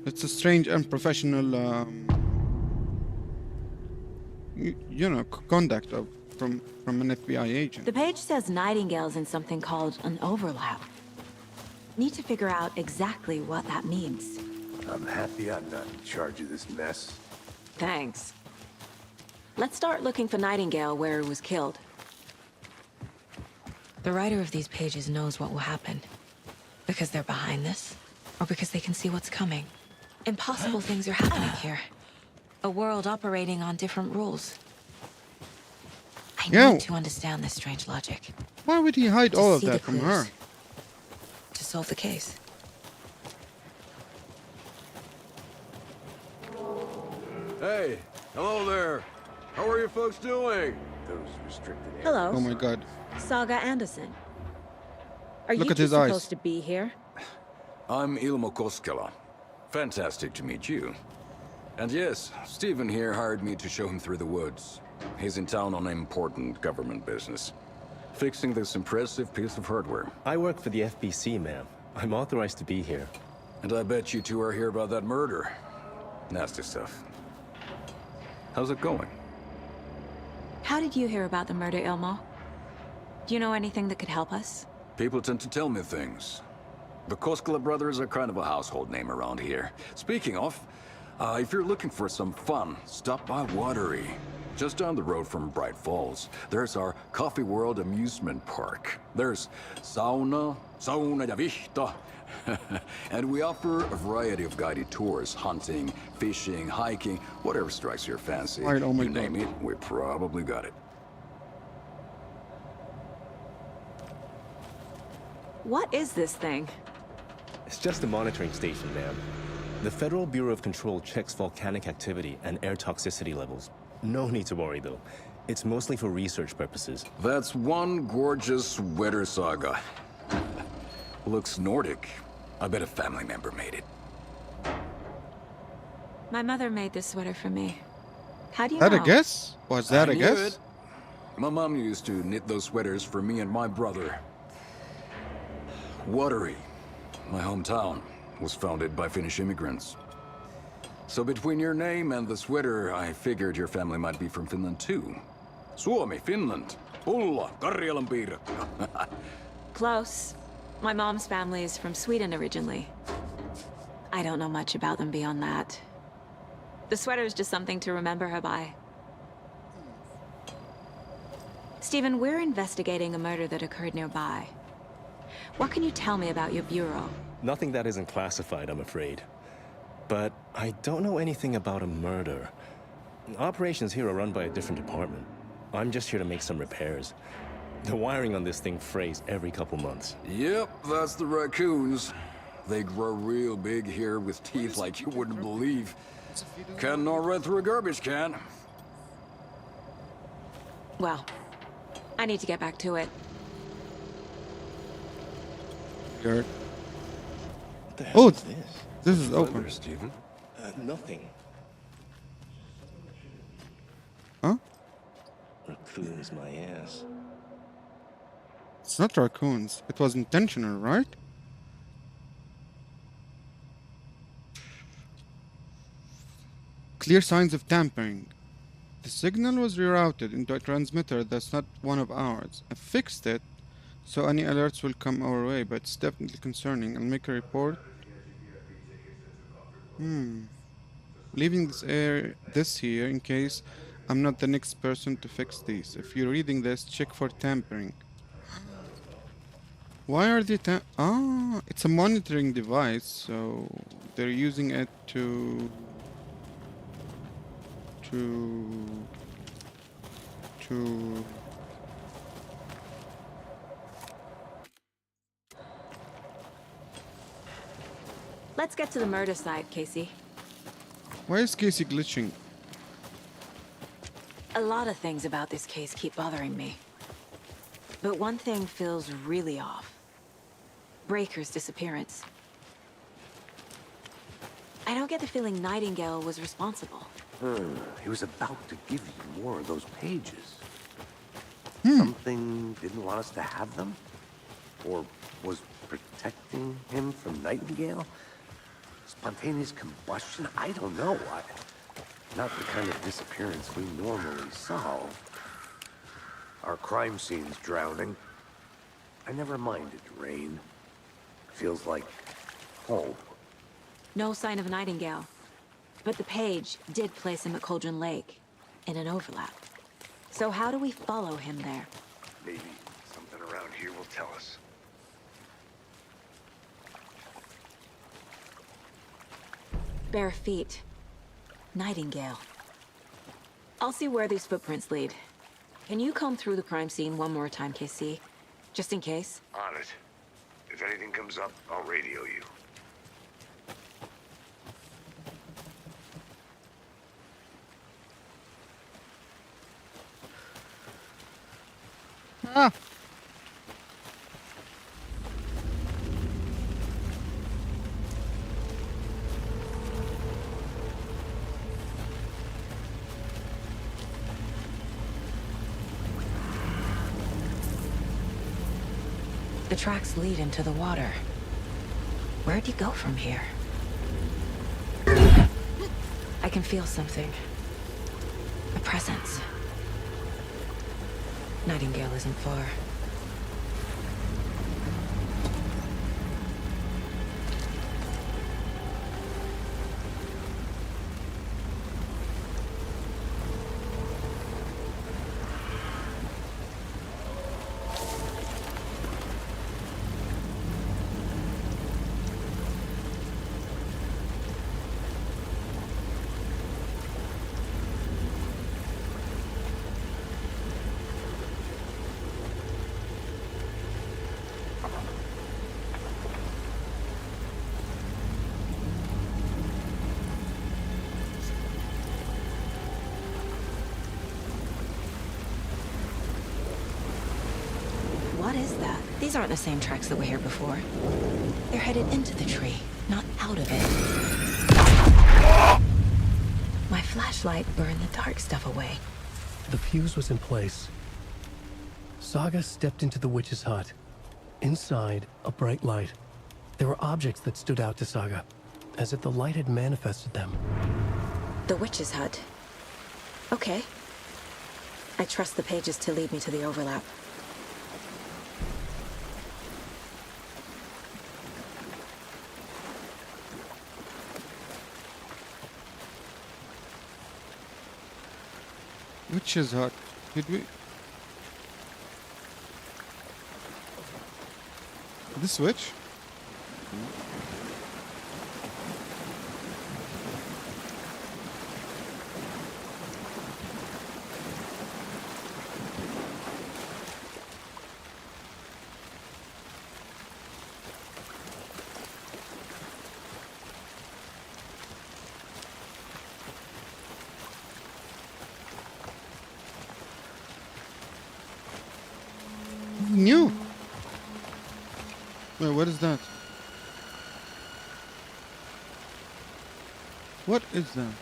It's a strange, unprofessional, conduct from an FBI agent. The page says Nightingale's in something called an overlap. Need to figure out exactly what that means. I'm happy I'm not in charge of this mess. Thanks. Let's start looking for Nightingale where he was killed. The writer of these pages knows what will happen. Because they're behind this, or because they can see what's coming. Impossible things are happening here. A world operating on different rules. I need to understand this strange logic. Why would he hide all of that from her? To solve the case. Hey, hello there. How are you folks doing? Those restricted areas. Hello. Oh my god. Saga Anderson. Are Look you at his supposed eyes. to be here? I'm Ilmo Koskela. Fantastic to meet you. And yes, Stephen here hired me to show him through the woods. He's in town on important government business. Fixing this impressive piece of hardware. I work for the FBC, ma'am. I'm authorized to be here. And I bet you two are here about that murder. Nasty stuff. How's it going? How did you hear about the murder, Ilmo? Do you know anything that could help us? People tend to tell me things. The Koskela brothers are kind of a household name around here. Speaking of, if you're looking for some fun, stop by Watery. Just down the road from Bright Falls, there's our Coffee World amusement park. There's sauna ja vihta. And we offer a variety of guided tours, hunting, fishing, hiking, whatever strikes your fancy. Right, oh my you name God. it, we probably got it. What is this thing? It's just a monitoring station, ma'am. The Federal Bureau of Control checks volcanic activity and air toxicity levels. No need to worry, though. It's mostly for research purposes. That's one gorgeous sweater, Saga. Looks Nordic. I bet a family member made it. My mother made this sweater for me. How do you That know? a guess? Was that I a knew guess? it. My mom used to knit those sweaters for me and my brother. Watery, my hometown, was founded by Finnish immigrants. So between your name and the sweater, I figured your family might be from Finland too. Suomi, Finland. Ulla, Karjalan piirakka. Close. My mom's family is from Sweden originally. I don't know much about them beyond that. The sweater is just something to remember her by. Stephen, we're investigating a murder that occurred nearby. What can you tell me about your bureau? Nothing that isn't classified, I'm afraid. But I don't know anything about a murder. Operations here are run by a different department. I'm just here to make some repairs. The wiring on this thing frays every couple months. Yep, that's the raccoons. They grow real big here with teeth like you wouldn't believe. Can't gnaw right through a garbage can. Well, I need to get back to it. Guard. What the hell Oh, is this? this is open. Stephen? Nothing. Huh? Raccoons, my ass. It's not raccoons. It was intentional, right? Clear signs of tampering. The signal was rerouted into a transmitter that's not one of ours. I fixed it, so any alerts will come our way, but it's definitely concerning. I'll make a report. Leaving this here in case I'm not the next person to fix these. If you're reading this, check for tampering. Why are they it's a monitoring device, so they're using it to Let's get to the murder side, Casey. Why is Casey glitching? A lot of things about this case keep bothering me. But one thing feels really off. Breaker's disappearance. I don't get the feeling Nightingale was responsible. He was about to give you more of those pages. Something didn't want us to have them? Or was protecting him from Nightingale? Spontaneous combustion? I don't know. Not the kind of disappearance we normally solve. Our crime scene's drowning. I never minded rain. Feels like home. No sign of Nightingale. But the page did place him at Cauldron Lake, in an overlap. So how do we follow him there? Maybe something around here will tell us. Bare feet. Nightingale. I'll see where these footprints lead. Can you comb through the crime scene one more time, KC? Just in case? On it. If anything comes up, I'll radio you. Ah! The tracks lead into the water. Where'd you go from here? I can feel something. A presence. Nightingale isn't far. What is that? These aren't the same tracks that were here before. They're headed into the tree, not out of it. My flashlight burned the dark stuff away. The fuse was in place. Saga stepped into the witch's hut. Inside, a bright light. There were objects that stood out to Saga, as if the light had manifested them. The witch's hut. Okay. I trust the pages to lead me to the overlap. Witch's hut. Did we... This witch? knew. Wait, what is that? What is that?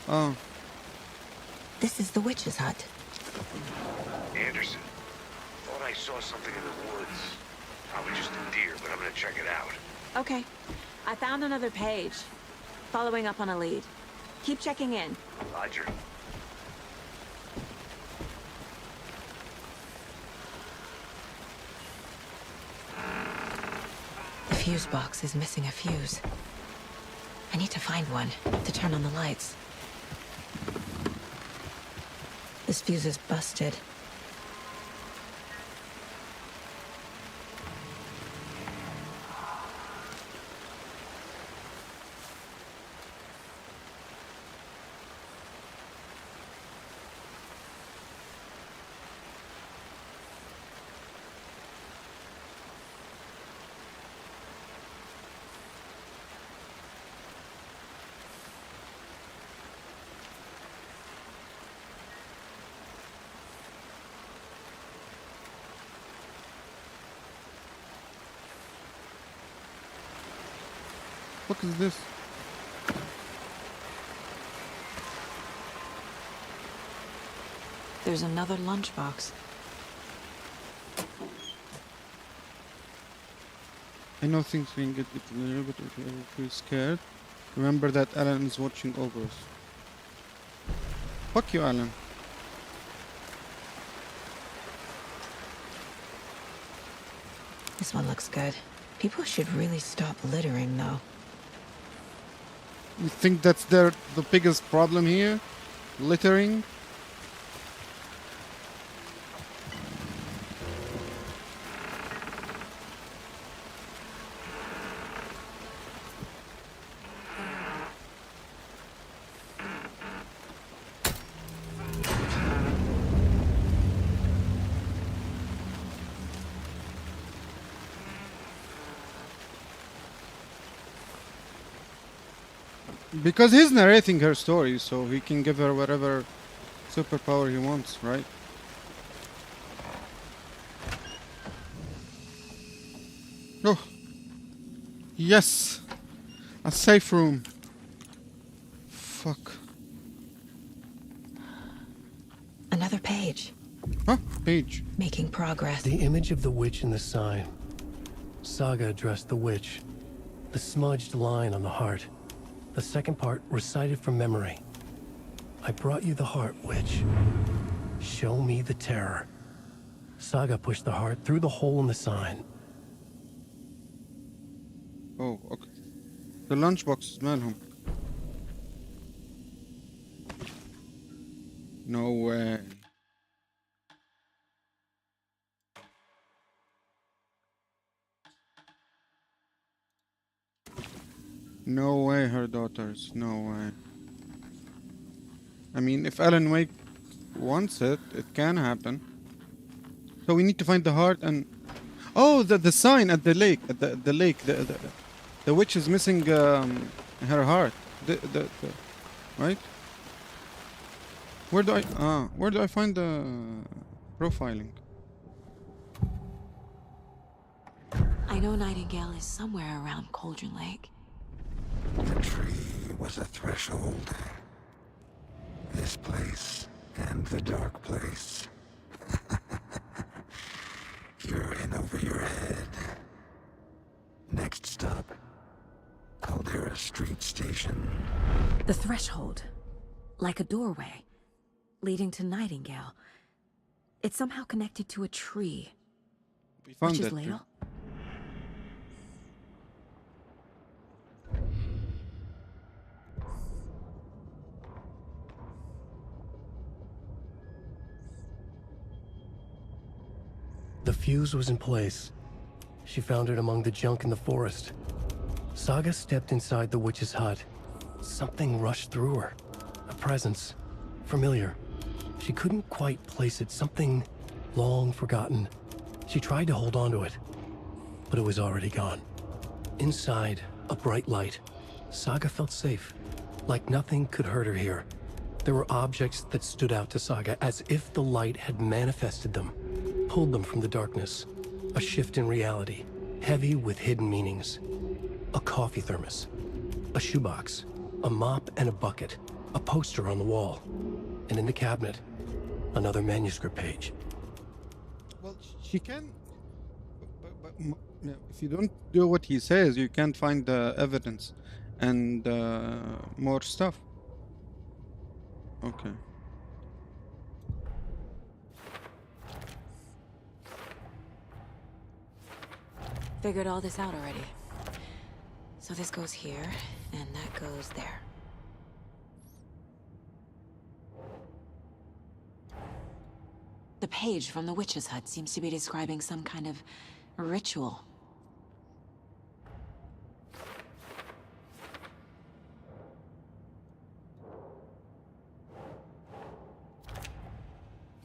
Oh. This is the witch's hut. Anderson, thought I saw something in the woods. Probably just a deer, but I'm gonna check it out. Okay. I found another page. Following up on a lead. Keep checking in. Roger. The fuse box is missing a fuse. I need to find one to turn on the lights. This fuse is busted. What is this? There's another lunchbox. I know things can get familiar, but if you ever feel scared, remember that Alan is watching over us. Fuck you, Alan. This one looks good. People should really stop littering, though. You think that's the biggest problem here? Littering? Because he's narrating her story, so he can give her whatever superpower he wants, right? Oh. Yes! A safe room. Fuck. Another page. Huh? Page. Making progress. The image of the witch in the sign. Saga addressed the witch. The smudged line on the heart. The second part recited from memory. I brought you the heart, witch. Show me the terror. Saga pushed the heart through the hole in the sign. Oh, okay. The lunchbox is malhum. No way. No way, her daughters. No way. I mean, if Alan Wake wants it, it can happen. So we need to find the heart and... Oh, the sign at the lake. At the lake. The witch is missing her heart. Right? Where do I find the profiling? I know Nightingale is somewhere around Cauldron Lake. The tree was a threshold. This place and the dark place. You're in over your head. Next stop, Caldera Street Station. The threshold. Like a doorway. Leading to Nightingale. It's somehow connected to a tree. We found Witch's that tree. ladle? The fuse was in place. She found it among the junk in the forest. Saga stepped inside the witch's hut. Something rushed through her. A presence. Familiar. She couldn't quite place it. Something long forgotten. She tried to hold on to it, but it was already gone. Inside, a bright light. Saga felt safe. Like nothing could hurt her here. There were objects that stood out to Saga as if the light had manifested them, pulled them from the darkness. A shift in reality, heavy with hidden meanings. A coffee thermos, a shoebox, a mop and a bucket, a poster on the wall, and in the cabinet, another manuscript page. Well, she can... But if you don't do what he says, you can't find the evidence and more stuff. Okay. Figured all this out already. So this goes here, and that goes there. The page from the witch's hut seems to be describing some kind of ritual.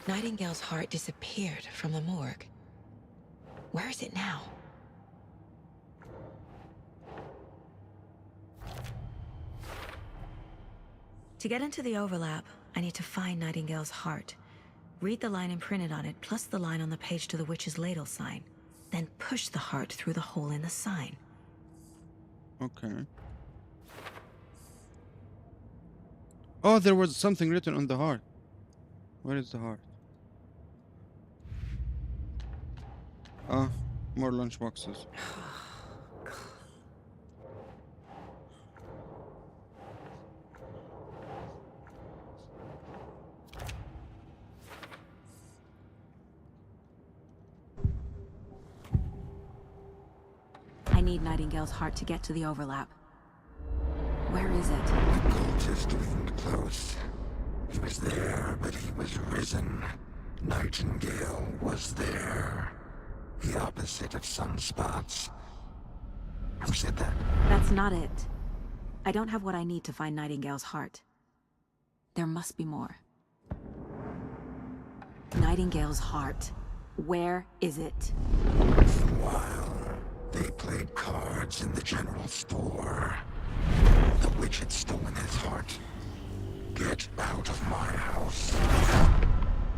Nightingale's heart disappeared from the morgue. Where is it now? To get into the overlap, I need to find Nightingale's heart. Read the line imprinted on it, plus the line on the page to the witch's ladle sign. Then push the heart through the hole in the sign. Okay. Oh, there was something written on the heart. Where is the heart? Ah, more lunchboxes. I need Nightingale's heart to get to the overlap. Where is it? The cultist leaned close. He was there, but he was risen. Nightingale was there. The opposite of sunspots. Who said that? That's not it. I don't have what I need to find Nightingale's heart. There must be more. Nightingale's heart. Where is it? Once in a while, they played cards in the general store. The witch had stolen his heart. Get out of my house.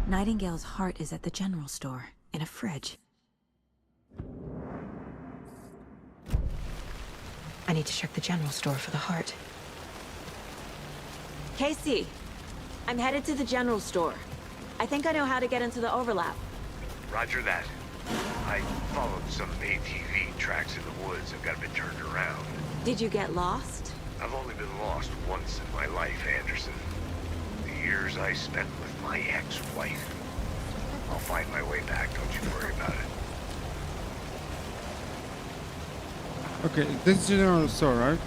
Nightingale's heart is at the general store, in a fridge. I need to check the general store for the heart. Casey, I'm headed to the general store. I think I know how to get into the overlap. Roger that. I followed some ATV tracks in the woods and got a bit turned around. Did you get lost? I've only been lost once in my life, Anderson. The years I spent with my ex-wife. I'll find my way back, don't you worry about it. Okay, this is general store, right?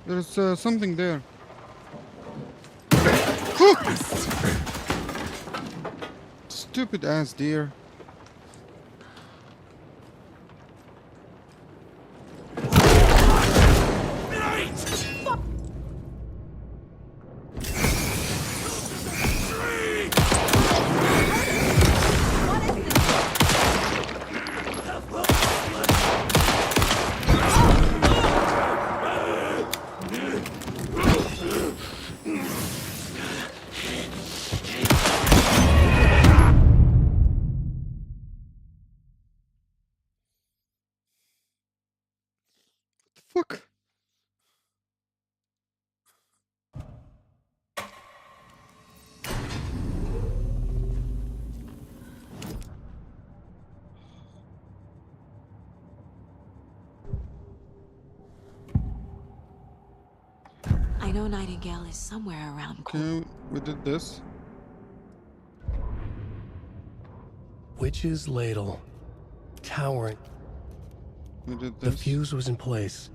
There's something there. Stupid ass deer. Fuck. I know Nightingale is somewhere around. Okay, we did this. Witch's ladle. Towering. We did The this. fuse was in place.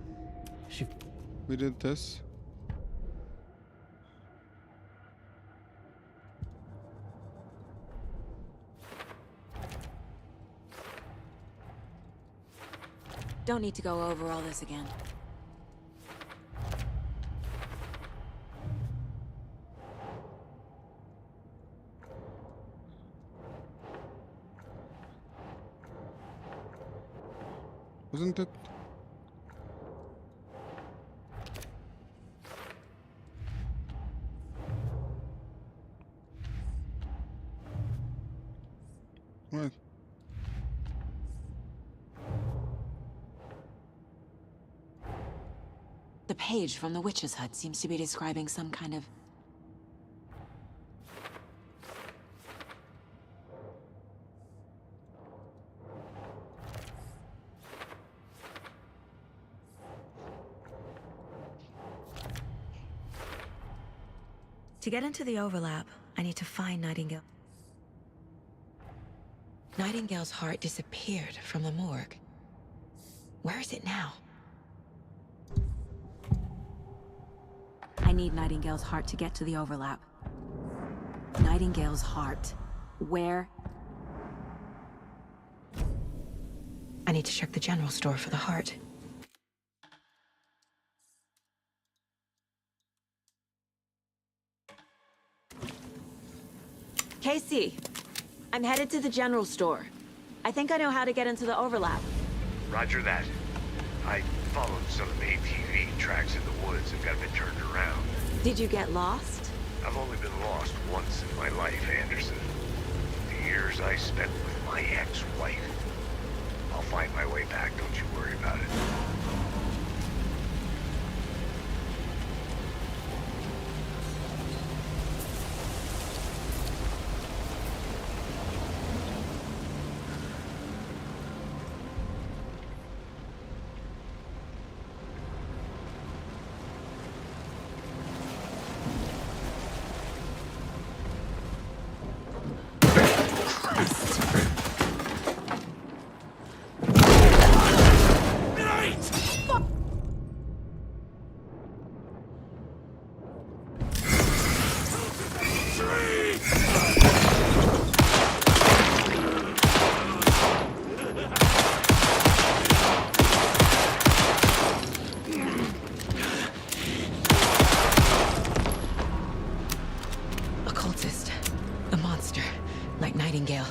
We did this. Don't need to go over all this again. Wasn't it? What? The page from the witch's hut seems to be describing some kind of... To get into the overlap, I need to find Nightingale. Nightingale's heart disappeared from the morgue. Where is it now? I need Nightingale's heart to get to the overlap. Nightingale's heart. Where? I need to check the general store for the heart. Casey, I'm headed to the general store. I think I know how to get into the overlap. Roger that. I followed some ATV tracks in the woods and got a bit turned around. Did you get lost? I've only been lost once in my life, Anderson. The years I spent with my ex-wife. I'll find my way back, don't you worry about it. Occultist. A monster. Like Nightingale.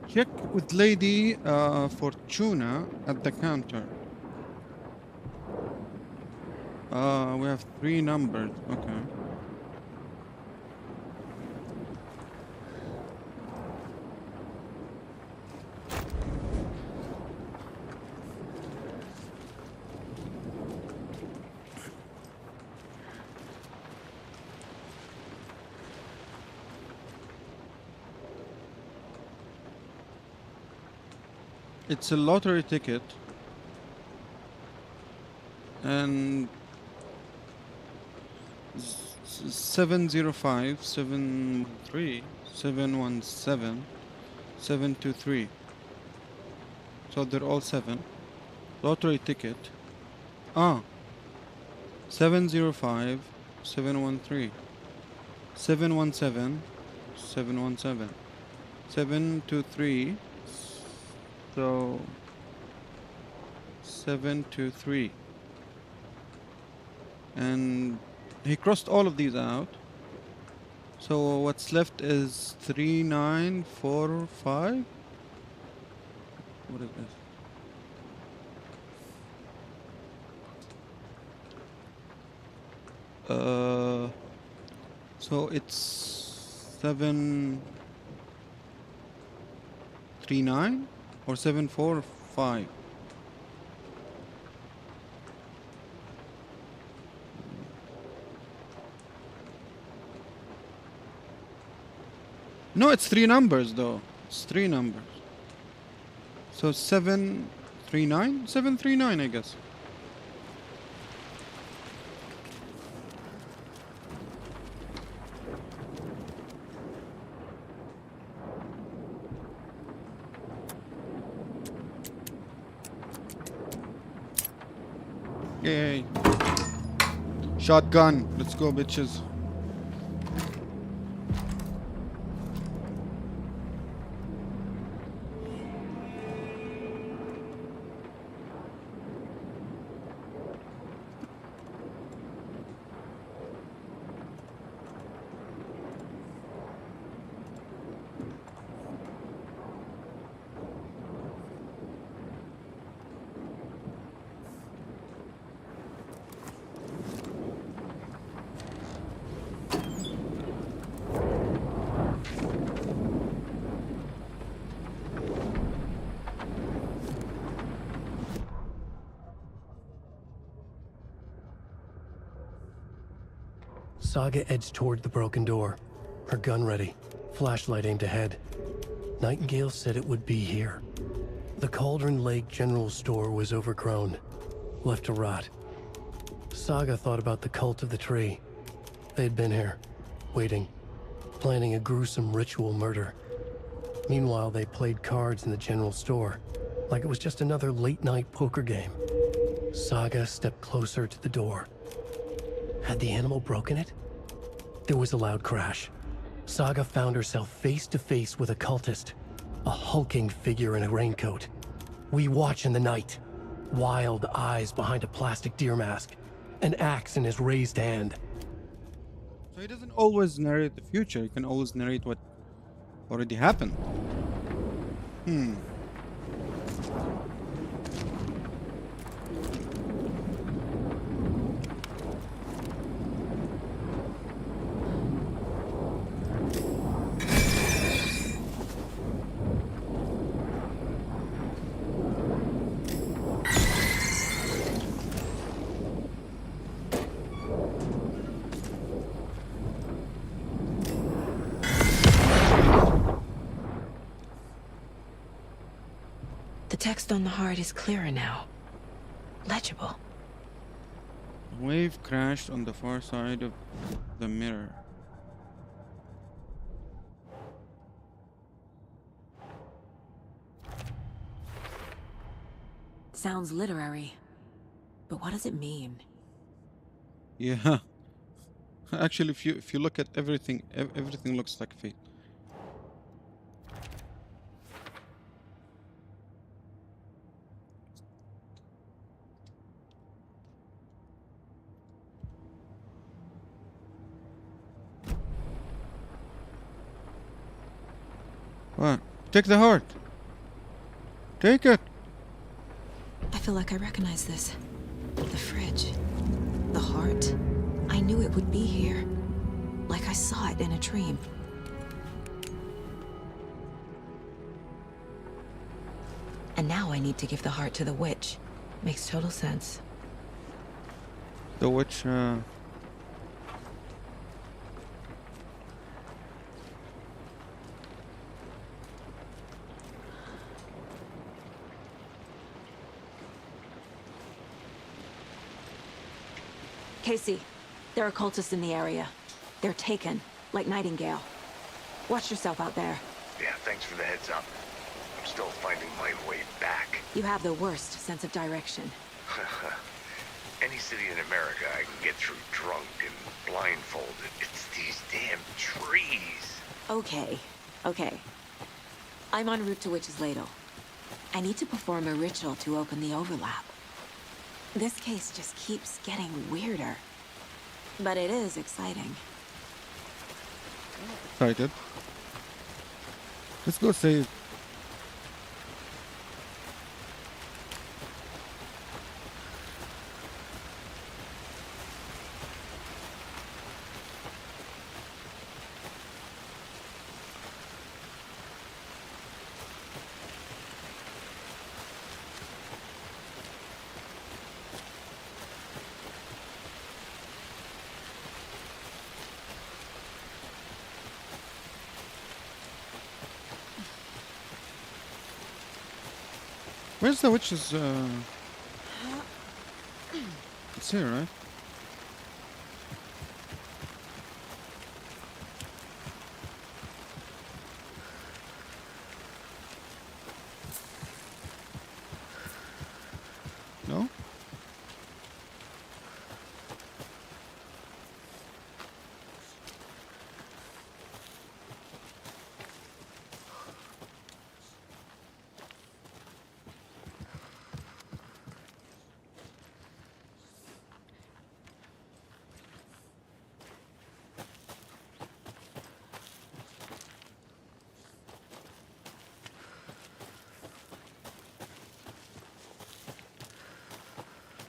Check with Lady Fortuna at the counter. We have 3 numbers. Okay. It's a lottery ticket, and 705 713 717 723. So they're all 7. Lottery ticket. 705 713 717 717 723. So 723, and he crossed all of these out. So what's left is 3945. What is this? So it's 739 or 745. No, it's three numbers though. It's three numbers. So 739? 739, I guess. Yay. Shotgun. Let's go, bitches. Saga edged toward the broken door, her gun ready, flashlight aimed ahead. Nightingale said it would be here. The Cauldron Lake General Store was overgrown, left to rot. Saga thought about the cult of the tree. They'd been here, waiting, planning a gruesome ritual murder. Meanwhile, they played cards in the general store, like it was just another late-night poker game. Saga stepped closer to the door. Had the animal broken it? There was a loud crash. Saga found herself face to face with a cultist, a hulking figure in a raincoat. We watch in the night, wild eyes behind a plastic deer mask, an axe in his raised hand. So he doesn't always narrate the future, he can always narrate what already happened. The text on the heart is clearer now. Legible. A wave crashed on the far side of the mirror. Sounds literary. But what does it mean? Yeah. Actually, if you look at everything, everything looks like fate. What? Take the heart. Take it. I feel like I recognize this. The fridge. The heart. I knew it would be here. Like I saw it in a dream. And now I need to give the heart to the witch. Makes total sense. The witch, Casey, there are cultists in the area. They're taken, like Nightingale. Watch yourself out there. Yeah, thanks for the heads up. I'm still finding my way back. You have the worst sense of direction. Any city in America I can get through drunk and blindfolded. It's these damn trees. Okay. I'm en route to Witch's Ladle. I need to perform a ritual to open the overlap. This case just keeps getting weirder. But it is exciting. excited. Let's go save. Where's the witch's? It's here, right? No?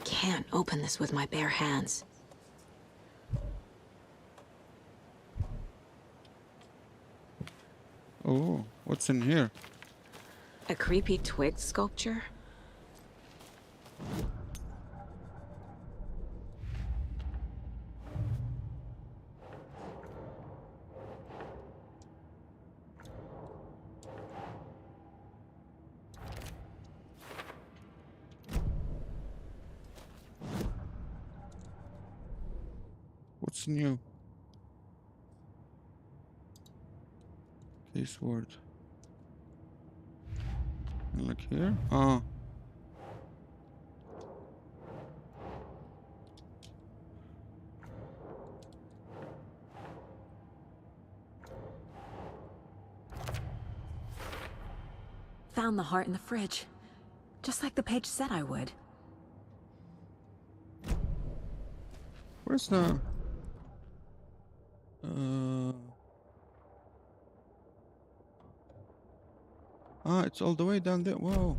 Can't open this with my bare hands. Oh, what's in here? A creepy twig sculpture? What's new? Case word. Look here. Ah. Found the heart in the fridge. Just like the page said I would. Where's the... Ah, it's all the way down there. Whoa.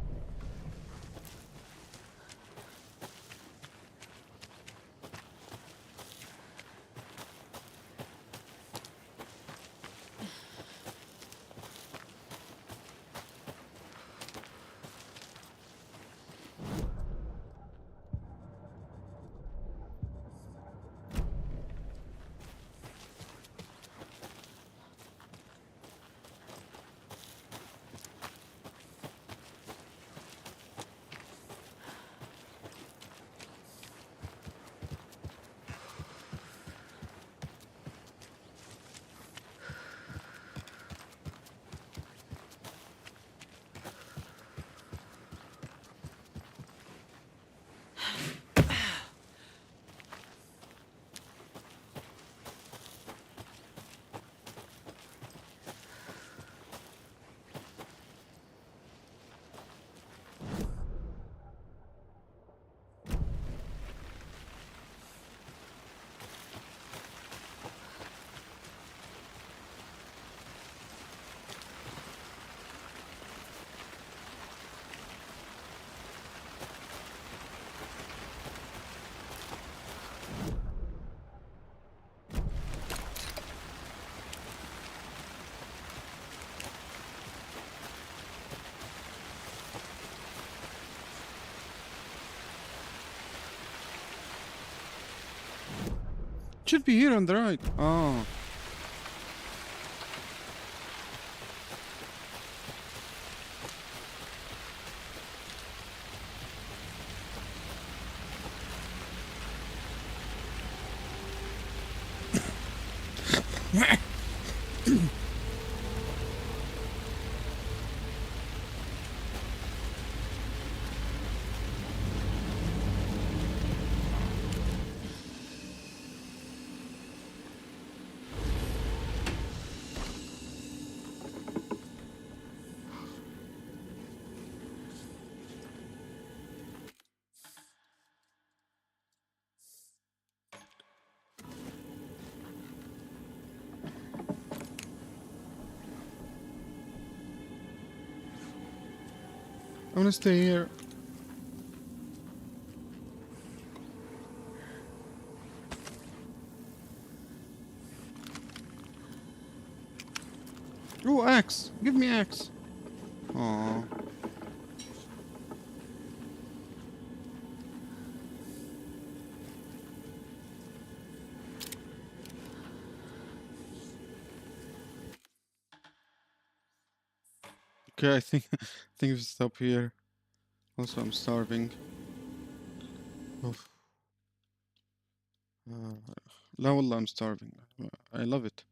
Should be here on the right. Oh. I'm gonna stay here. Oh, axe! Give me axe. Aww. Okay, I think we stop here. Also, I'm starving. Oof. لا والله I'm starving. I love it.